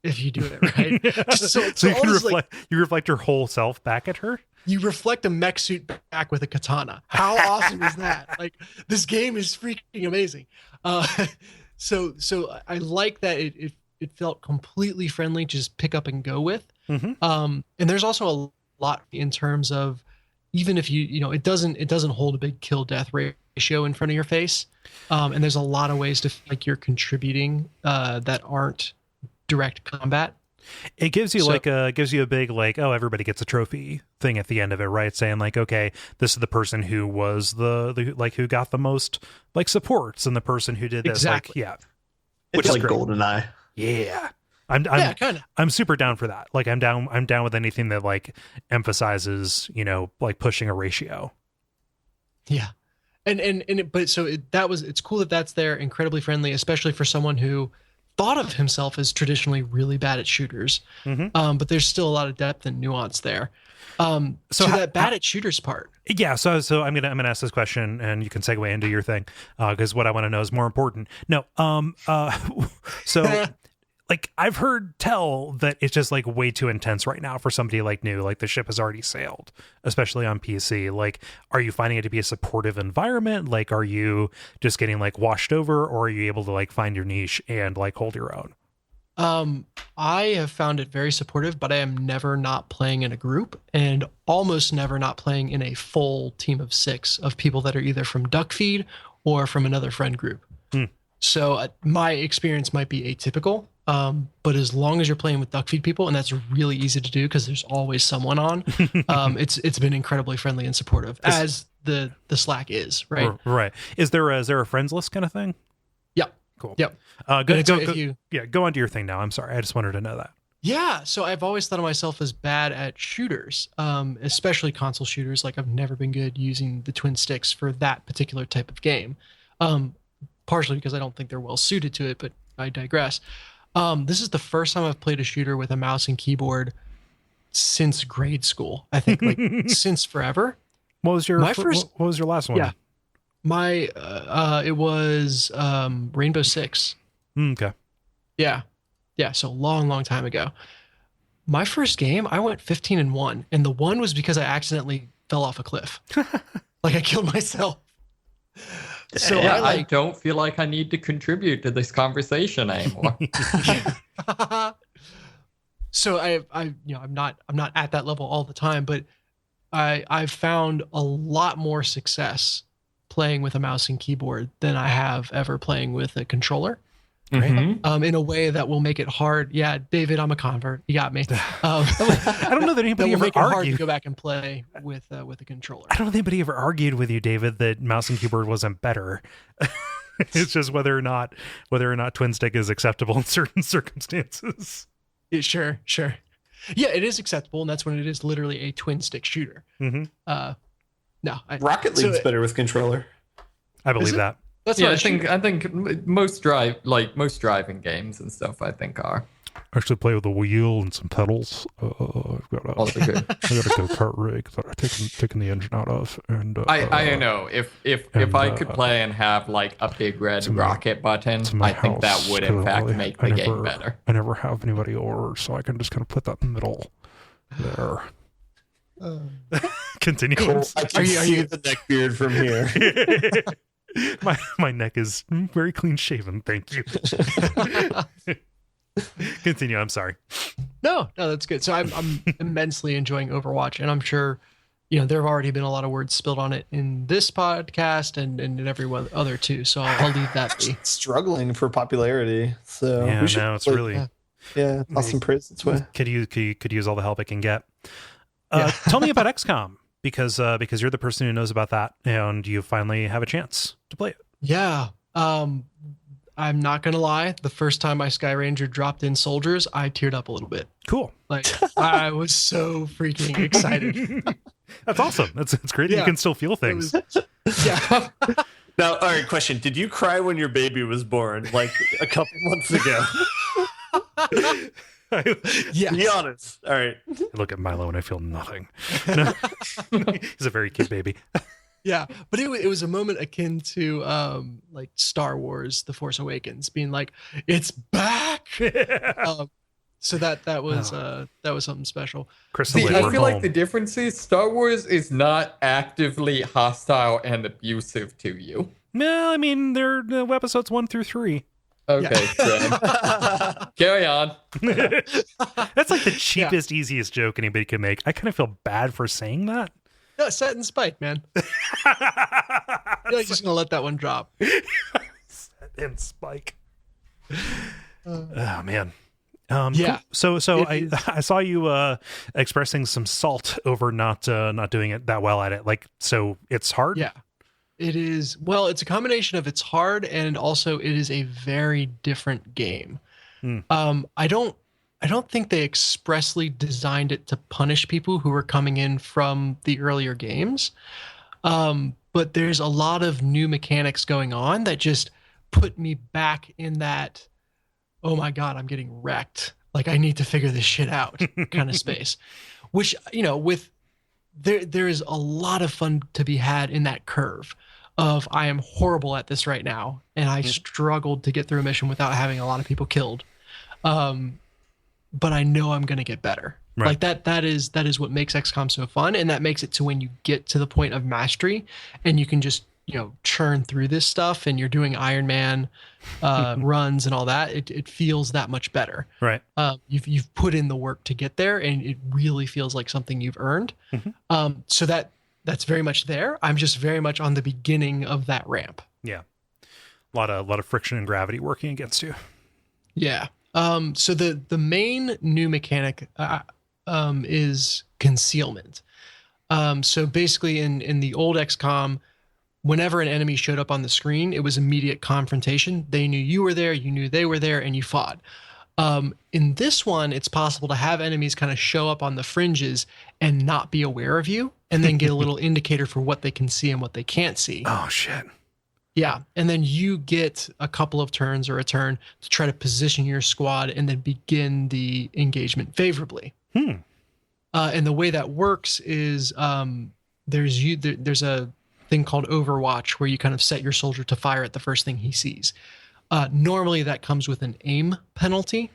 if you do it right. So you can reflect, you reflect your whole self back at her? You reflect a mech suit back with a katana. How awesome is that? Like, this game is freaking amazing. So I like that it felt completely friendly to just pick up and go with. And there's also a lot in terms of, even if it doesn't hold a big kill death ratio in front of your face. And there's a lot of ways to feel like you're contributing that aren't direct combat. It gives you a big like, oh, everybody gets a trophy thing at the end of it, right? Saying like, okay, this is the person who was the like who got the most like supports, and the person who did this. Exactly. Like, yeah, It's like GoldenEye. yeah. I'm super down for that. Like I'm down with anything that like emphasizes, like pushing a ratio. Yeah. It's cool that that's there, incredibly friendly, especially for someone who thought of himself as traditionally really bad at shooters. But there's still a lot of depth and nuance there. So that bad at shooters part. Yeah. So I'm gonna ask this question, and you can segue into your thing, because what I want to know is more important. No. So like I've heard tell that it's just like way too intense right now for somebody like new, like the ship has already sailed, especially on PC. Like, are you finding it to be a supportive environment? Like, are you just getting like washed over, or are you able to like find your niche and like hold your own? I have found it very supportive, but I am never not playing in a group, and almost never not playing in a full team of 6 of people that are either from Duckfeed or from another friend group. So my experience might be atypical. But as long as you're playing with Duckfeed people, and that's really easy to do because there's always someone on, it's been incredibly friendly and supportive, as the Slack is, right? Right. Is there a friends list kind of thing? Yep. Cool. Yep. Go on to your thing now. I'm sorry. I just wanted to know that. Yeah. So I've always thought of myself as bad at shooters, especially console shooters. Like, I've never been good using the twin sticks for that particular type of game. Partially because I don't think they're well suited to it, but I digress. This is the first time I've played a shooter with a mouse and keyboard since grade school. I think like since forever. What was your last one? Yeah, it was Rainbow Six. Okay. Yeah. So long time ago. My first game, I went 15-1, and the 1 was because I accidentally fell off a cliff. Like, I killed myself. So I don't feel like I need to contribute to this conversation anymore. So I'm not at that level all the time, but I've found a lot more success playing with a mouse and keyboard than I have ever playing with a controller. Right? In a way that will make it hard. Yeah, David, I'm a convert. You got me. I don't know that anybody that will ever make it hard argued. to go back and play with a controller. I don't think anybody ever argued with you, David, that mouse and keyboard wasn't better. It's just whether or not twin stick is acceptable in certain circumstances. Yeah, sure. Yeah, it is acceptable, and that's when it is literally a twin stick shooter. Rocket League's better with controller. I believe that. That's I think most driving games and stuff I think are. actually play with a wheel and some pedals. I've got a, Also good. I got a go-kart rig that I've taken the engine out of. And I don't know. If I could play and have like a big red rocket button, I think that would in fact make the game better. I never have anybody over, so I can just kind of put that in the middle there. Continue. Cool. I can see the neck beard from here. My neck is very clean shaven. Thank you. Continue. I'm sorry. No, that's good. So I'm immensely enjoying Overwatch, and I'm sure, there have already been a lot of words spilled on it in this podcast and in every one other too. So I'll leave that be. It's struggling for popularity. So yeah, we should, no, it's really toss some praise its way. Could use all the help it can get. Tell me about XCOM because you're the person who knows about that, and you finally have a chance to play it. Yeah. I'm not gonna lie. The first time my Sky Ranger dropped in soldiers, I teared up a little bit. Cool. Like I was so freaking excited. That's awesome. That's great. Yeah. You can still feel things. Yeah. Now, all right, question. Did you cry when your baby was born, like a couple months ago? Yeah. Be honest. All right. I look at Milo and I feel nothing. No. He's a very cute baby. Yeah, but it was a moment akin to like Star Wars: The Force Awakens, being like, "It's back." So that was something special. Crystal, I feel like the difference is Star Wars is not actively hostile and abusive to you. No, I mean they're episodes 1 through 3. Okay, carry on. That's like the cheapest, easiest joke anybody can make. I kind of feel bad for saying that. No, set and spike, man. You're just gonna let that one drop. Set and spike. Oh man. Yeah. Cool. So I saw you expressing some salt over not doing it that well at it. Like, so it's hard. Yeah. It is. Well, it's a combination of it's hard and also it is a very different game. I don't think they expressly designed it to punish people who were coming in from the earlier games. But there's a lot of new mechanics going on that just put me back in that, oh my God, I'm getting wrecked. Like I need to figure this shit out kind of space, which, there is a lot of fun to be had in that curve of I am horrible at this right now. And I struggled to get through a mission without having a lot of people killed. But I know I'm going to get better. Right. Like that is what makes XCOM so fun. And that makes it to when you get to the point of mastery and you can just, churn through this stuff and you're doing Iron Man runs and all that. It feels that much better. Right. You've put in the work to get there and it really feels like something you've earned. So that's very much there. I'm just very much on the beginning of that ramp. Yeah. A lot of friction and gravity working against you. Yeah. So the main new mechanic is concealment. So basically in the old XCOM, whenever an enemy showed up on the screen, it was immediate confrontation. They knew you were there, you knew they were there, and you fought. In this one, it's possible to have enemies kind of show up on the fringes and not be aware of you, and then get a little indicator for what they can see and what they can't see. Oh, shit. Yeah, and then you get a couple of turns or a turn to try to position your squad and then begin the engagement favorably. And the way that works is there's a thing called Overwatch where you kind of set your soldier to fire at the first thing he sees. Normally that comes with an aim penalty,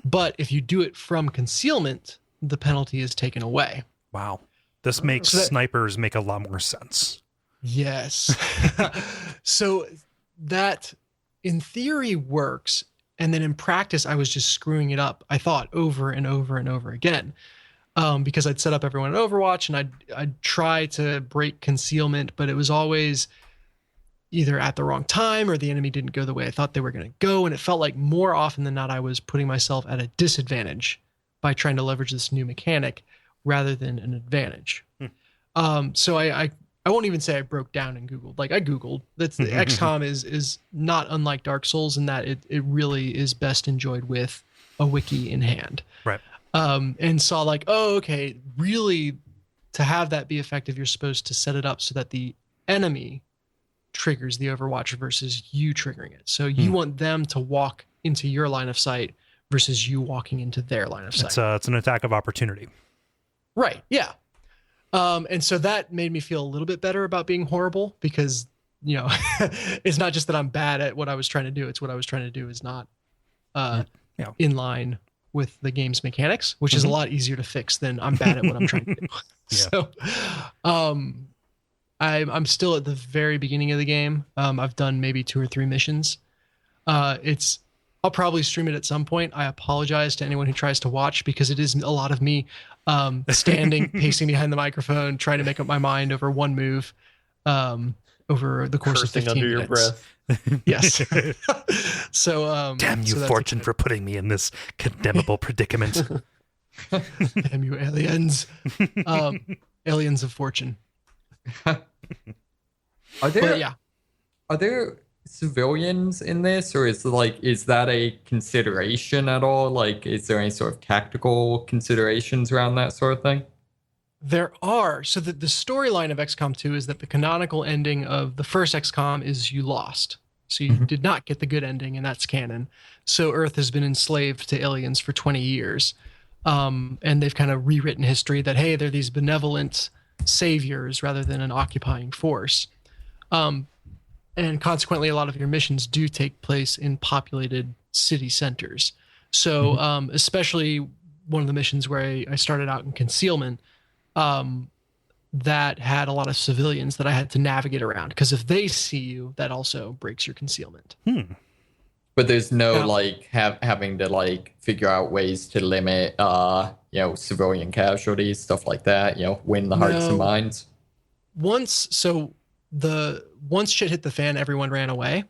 but if you do it from concealment, the penalty is taken away. Wow. This makes snipers make a lot more sense. Yes. So that in theory works. And then in practice, I was just screwing it up. I thought over and over and over again, because I'd set up everyone in Overwatch and I'd try to break concealment, but it was always either at the wrong time or the enemy didn't go the way I thought they were going to go. And it felt like more often than not, I was putting myself at a disadvantage by trying to leverage this new mechanic rather than an advantage. So I won't even say I broke down and Googled. Like I Googled. That's the XCOM is not unlike Dark Souls in that it really is best enjoyed with a wiki in hand. Right. And saw like, oh, okay, really to have that be effective, you're supposed to set it up so that the enemy triggers the Overwatch versus you triggering it. So you want them to walk into your line of sight versus you walking into their line of sight. It's an attack of opportunity. Right. Yeah. And so that made me feel a little bit better about being horrible because, it's not just that I'm bad at what I was trying to do. It's what I was trying to do is not in line with the game's mechanics, which is a lot easier to fix than I'm bad at what I'm trying to do. So, I'm still at the very beginning of the game. I've done maybe 2 or 3 missions. I'll probably stream it at some point. I apologize to anyone who tries to watch because it is a lot of me standing, pacing behind the microphone, trying to make up my mind over one move over the course of 15 under minutes. your breath. Yes. So damn you, Fortune, for putting me in this condemnable predicament. Damn you, aliens. Aliens of Fortune. Are there civilians in this, or is that a consideration at all? Like, is there any sort of tactical considerations around that sort of thing? There are. So the storyline of XCOM 2 is that the canonical ending of the first XCOM is you lost. So you did not get the good ending, and that's canon. So Earth has been enslaved to aliens for 20 years. And they've kind of rewritten history that, hey, they're these benevolent saviors rather than an occupying force. And consequently, a lot of your missions do take place in populated city centers. So especially one of the missions where I started out in concealment, that had a lot of civilians that I had to navigate around. Because if they see you, that also breaks your concealment. But there's no having to figure out ways to limit civilian casualties, stuff like that, win the hearts and minds. Once shit hit the fan, everyone ran away.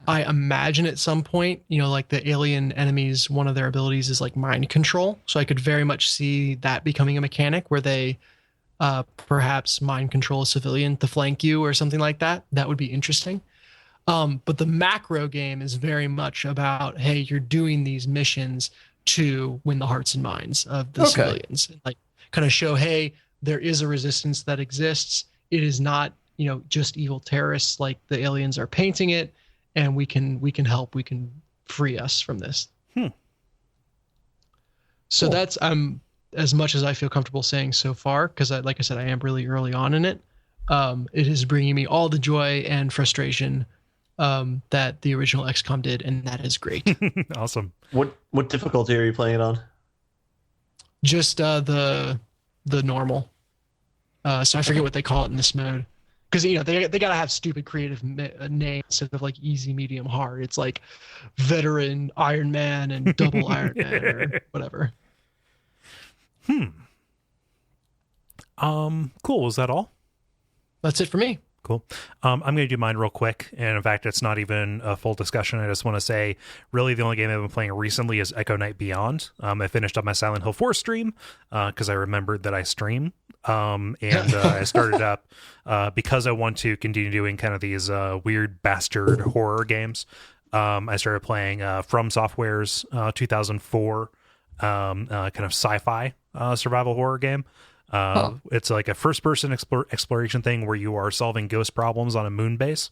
I imagine at some point, the alien enemies, one of their abilities is mind control. So I could very much see that becoming a mechanic where they perhaps mind control a civilian to flank you or something like that. That would be interesting. But the macro game is very much about, hey, you're doing these missions to win the hearts and minds of the civilians. Kind of show, hey, there is a resistance that exists. It is not, just evil terrorists like the aliens are painting it, and we can help. We can free us from this. So that's as much as I feel comfortable saying so far, because like I said, I am really early on in it. It is bringing me all the joy and frustration that the original XCOM did, and that is great. Awesome. What difficulty are you playing it on? Just the normal. So I forget what they call it in this mode, because they gotta have stupid creative names instead of easy, medium, hard. It's like veteran Iron Man and double Iron Man or whatever. Cool. Was that all? That's it for me. Cool. I'm going to do mine real quick. And in fact, it's not even a full discussion. I just want to say, really, the only game I've been playing recently is Echo Night Beyond. I finished up my Silent Hill 4 stream because I remembered that I stream. I started up because I want to continue doing kind of these weird bastard horror games. I started playing From Software's 2004 kind of sci-fi survival horror game. It's like a first-person exploration thing where you are solving ghost problems on a moon base.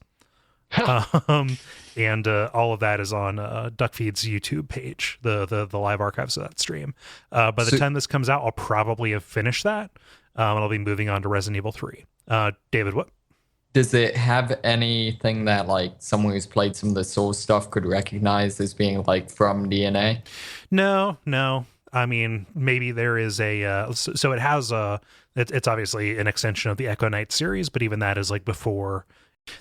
And all of that is on Duckfeed's YouTube page, the live archives of that stream. By the time this comes out, I'll probably have finished that. And I'll be moving on to Resident Evil 3. David, what? Does it have anything that someone who's played some of the Souls stuff could recognize as being from DNA? No. I mean, maybe there is a so it has it's obviously an extension of the Echo Night series, but even that is before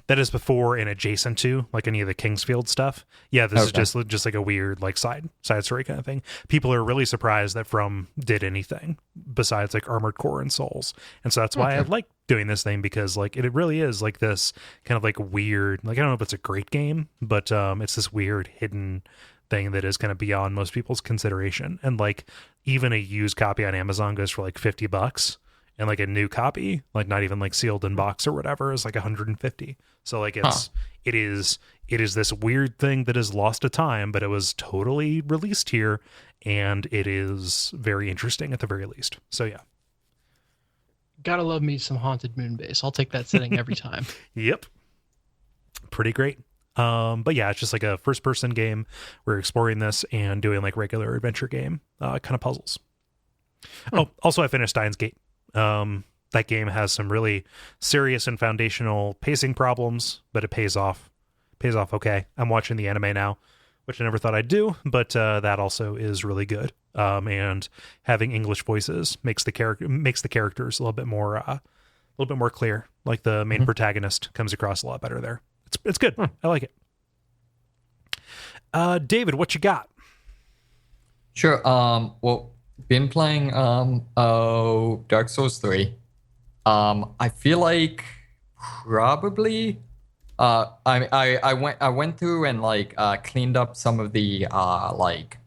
and adjacent to any of the Kingsfield stuff. Yeah, this is just a weird side story kind of thing. People are really surprised that From did anything besides Armored Core and Souls, and so that's why I like doing this thing, because it really is this kind of weird, I don't know if it's a great game, but it's this weird hidden thing that is kind of beyond most people's consideration. And even a used copy on Amazon goes for $50, and a new copy, not even sealed in box or whatever, is $150. So it is this weird thing that is lost to time, but it was totally released here, and it is very interesting at the very least. So yeah, gotta love me some Haunted Moon Base. I'll take that setting every time. Yep, pretty great. But yeah, it's just like a first person game. We're exploring this and doing like regular adventure game kind of puzzles. Oh, also I finished Steins Gate. That game has some really serious and foundational pacing problems, but it pays off. Pays off okay. I'm watching the anime now, which I never thought I'd do, but that also is really good. And having English voices makes the characters a little bit more clear. Like the main protagonist comes across a lot better there. It's good. I like it. David, what you got? Sure. Well, been playing Dark Souls 3. I feel like probably I went through and like cleaned up some of the like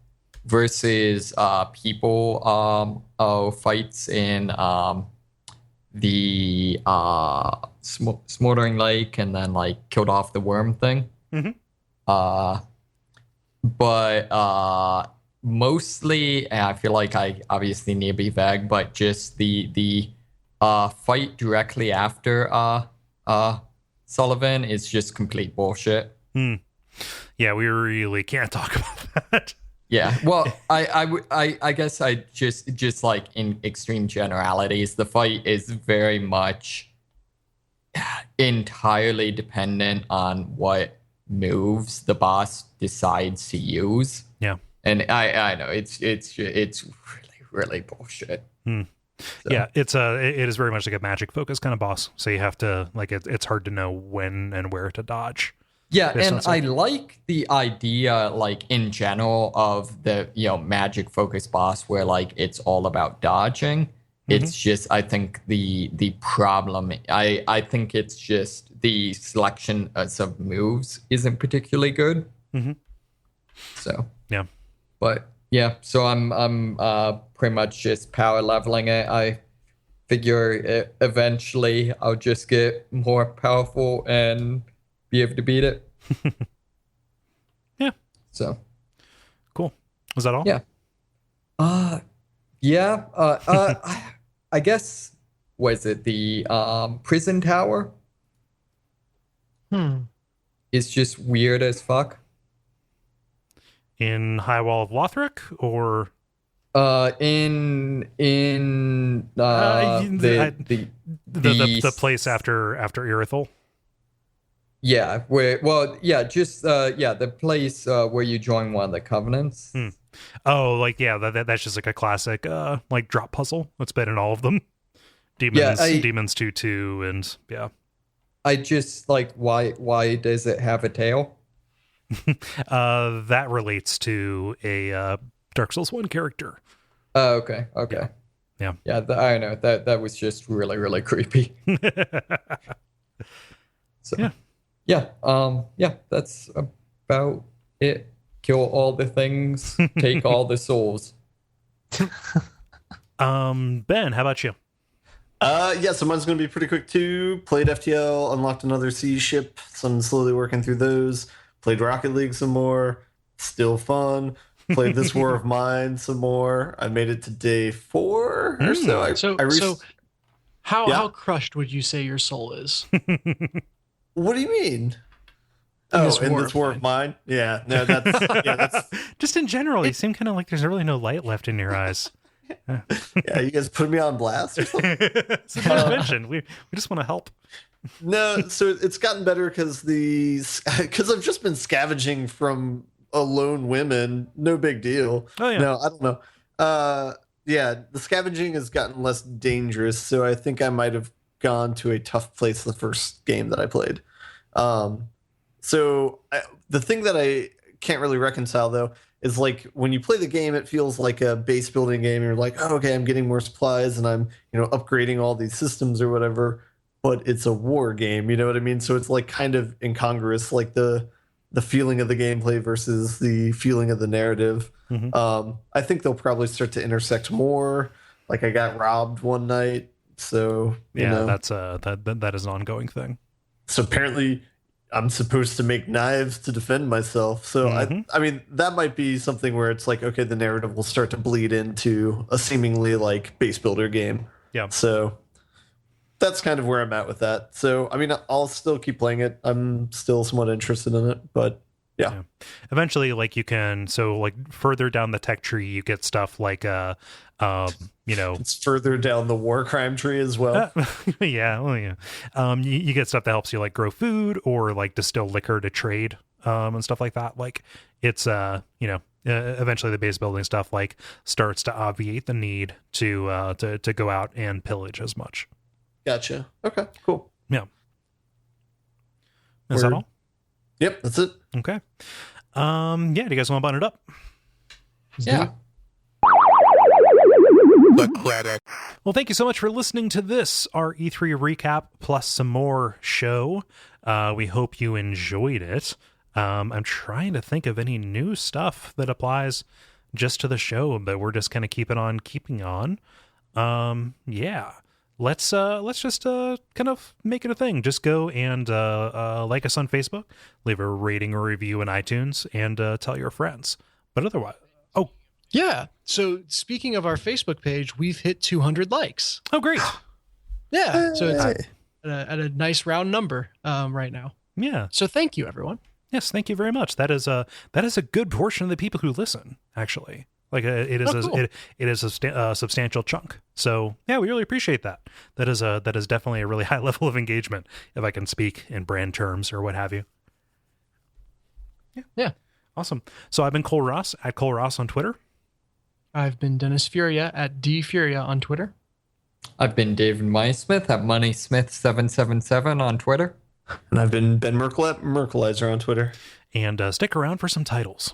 versus people fights in the smoldering lake, and then like killed off the worm thing. But mostly I feel like I obviously need to be vague, but just the fight directly after Sullivan is just complete bullshit. Yeah, we really can't talk about that. Yeah, well, I guess I just like in extreme generalities, the fight is very much entirely dependent on what moves the boss decides to use. Yeah, and I know it's really bullshit. So. Yeah, it is very much like a magic focus kind of boss. So you have to like it's hard to know when and where to dodge. Yeah, and I like the idea, like in general, of the magic focus boss where like it's all about dodging. It's just I think the problem I think it's just the selection of moves isn't particularly good. So yeah, but yeah, so I'm pretty much just power leveling it. I figure eventually I'll just get more powerful and be able to beat it. Yeah. So cool. Was that all? Yeah. Yeah. I guess was it the prison tower? It's just weird as fuck. In High Wall of Lothric, or in the place after Irithyll. Yeah, the place where you join one of the covenants. Oh, like yeah, that's just like a classic like drop puzzle. That's been in all of them. Demons 2-2, and yeah. I just like why does it have a tail? That relates to a Dark Souls 1 character. Oh, okay. Yeah. I know that was just really, really creepy. So yeah, that's about it. Kill all the things, take all the souls. Ben, how about you? So mine's going to be pretty quick too. Played FTL, unlocked another sea ship, so I'm slowly working through those. Played Rocket League some more, still fun. Played This War of Mine some more. I made it to day 4 or so. So how crushed would you say your soul is? What do you mean? In this war of mine? Yeah, no, that's just in general. You seem kind of like there's really no light left in your eyes. Yeah, you guys put me on blast or something? Mention. We just want to help. No, so it's gotten better because I've just been scavenging from alone women. No big deal. Oh yeah. No, I don't know. The scavenging has gotten less dangerous, so I think I might have gone to a tough place the first game that I played. The thing that I can't really reconcile though is like when you play the game, it feels like a base building game. You're like, oh, okay, I'm getting more supplies and I'm upgrading all these systems or whatever. But it's a war game, you know what I mean? So it's like kind of incongruous, like the feeling of the gameplay versus the feeling of the narrative. I think they'll probably start to intersect more. Like I got robbed one night, so that's that is an ongoing thing. So apparently I'm supposed to make knives to defend myself. So I mean that might be something where it's like, okay, the narrative will start to bleed into a seemingly like base builder game. Yeah. So that's kind of where I'm at with that. So, I mean, I'll still keep playing it. I'm still somewhat interested in it, but yeah. Eventually, like you can, so like further down the tech tree, you get stuff like, It's further down the war crime tree as well. yeah. You get stuff that helps you like grow food or like distill liquor to trade, and stuff like that. Like it's, eventually the base building stuff like starts to obviate the need to go out and pillage as much. Gotcha. Okay, cool. Yeah. Is that all? Yep, that's it. Okay. Do you guys want to button it up? Yeah. Well, thank you so much for listening to this, our E3 recap plus some more show. We hope you enjoyed it. I'm trying to think of any new stuff that applies just to the show, but we're just kind of keeping on keeping on. Let's just kind of make it a thing. Just go and like us on Facebook, leave a rating or review in iTunes, and tell your friends. But otherwise, Yeah. So speaking of our Facebook page, we've hit 200 likes. oh great, Yeah. So it's at a nice round number right now. yeah. So thank you, everyone. Yes, thank you very much. That is a good portion of the people who listen. Actually, like it is cool. it is a substantial chunk. So yeah, we really appreciate that. That is definitely a really high level of engagement, if I can speak in brand terms or what have you. Yeah. Awesome. So I've been Cole Ross at Cole Ross on Twitter. I've been Dennis Furia at dfuria on Twitter. I've been David Smith at MoneySmith777 on Twitter. And I've been Ben Merkel at Merkelizer on Twitter. And stick around for some titles.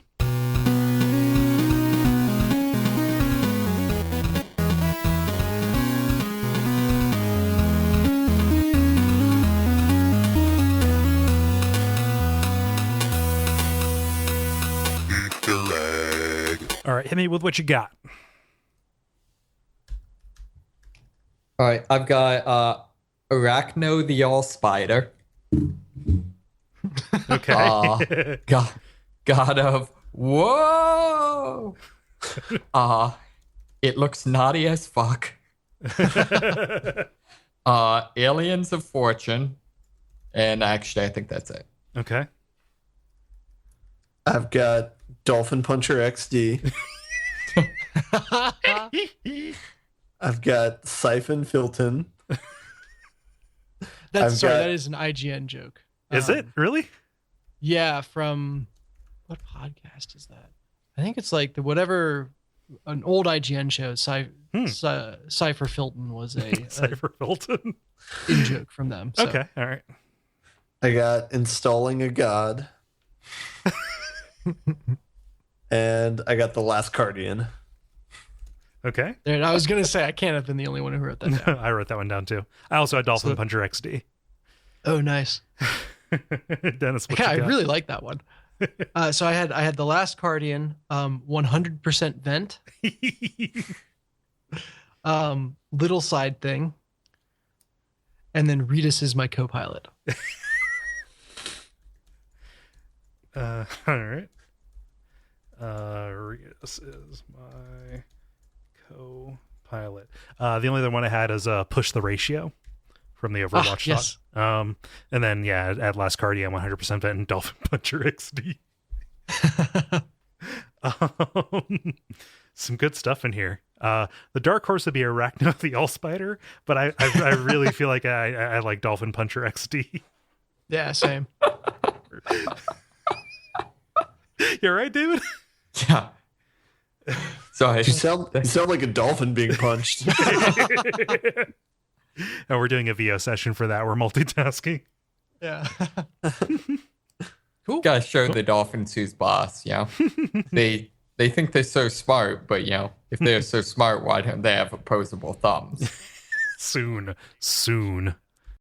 All right, hit me with what you got. All right, I've got Arachno the All Spider. Okay. God of whoa. It looks naughty as fuck. Aliens of Fortune. And actually, I think that's it. Okay. I've got Dolphin Puncher XD. I've got Siphon Filton. That is an IGN joke. Is it really? Yeah, from what podcast is that? I think it's like an old IGN show. Cypher Filton was a Cypher Filton in joke from them. So. Okay, all right. I got Installing a God. And I got The Last Guardian. Okay. There, I was gonna say I can't have been the only one who wrote that down. I wrote that one down too. I also had Dolphin Puncher XD. Oh, nice. Dennis, what Yeah, you I got? really like that one. So I had The Last Guardian, 100% Vent, Little Side Thing, and then Redis is my co-pilot. All right. Redis is my co-pilot. The only other one I had is Push the Ratio from the Overwatch. Yes. And then at Last Guardian, 100% Vent and Dolphin Puncher XD. Some good stuff in here. The dark horse would be Arachno the All Spider, but I really feel like I like Dolphin Puncher XD. Yeah, same. You're right, David. Yeah. Sorry. You sound like a dolphin being punched. And we're doing a VO session for that. We're multitasking. Yeah. Cool. Gotta show the Dolphins who's boss, they think they're so smart, but if they're so smart, why don't they have opposable thumbs? Soon.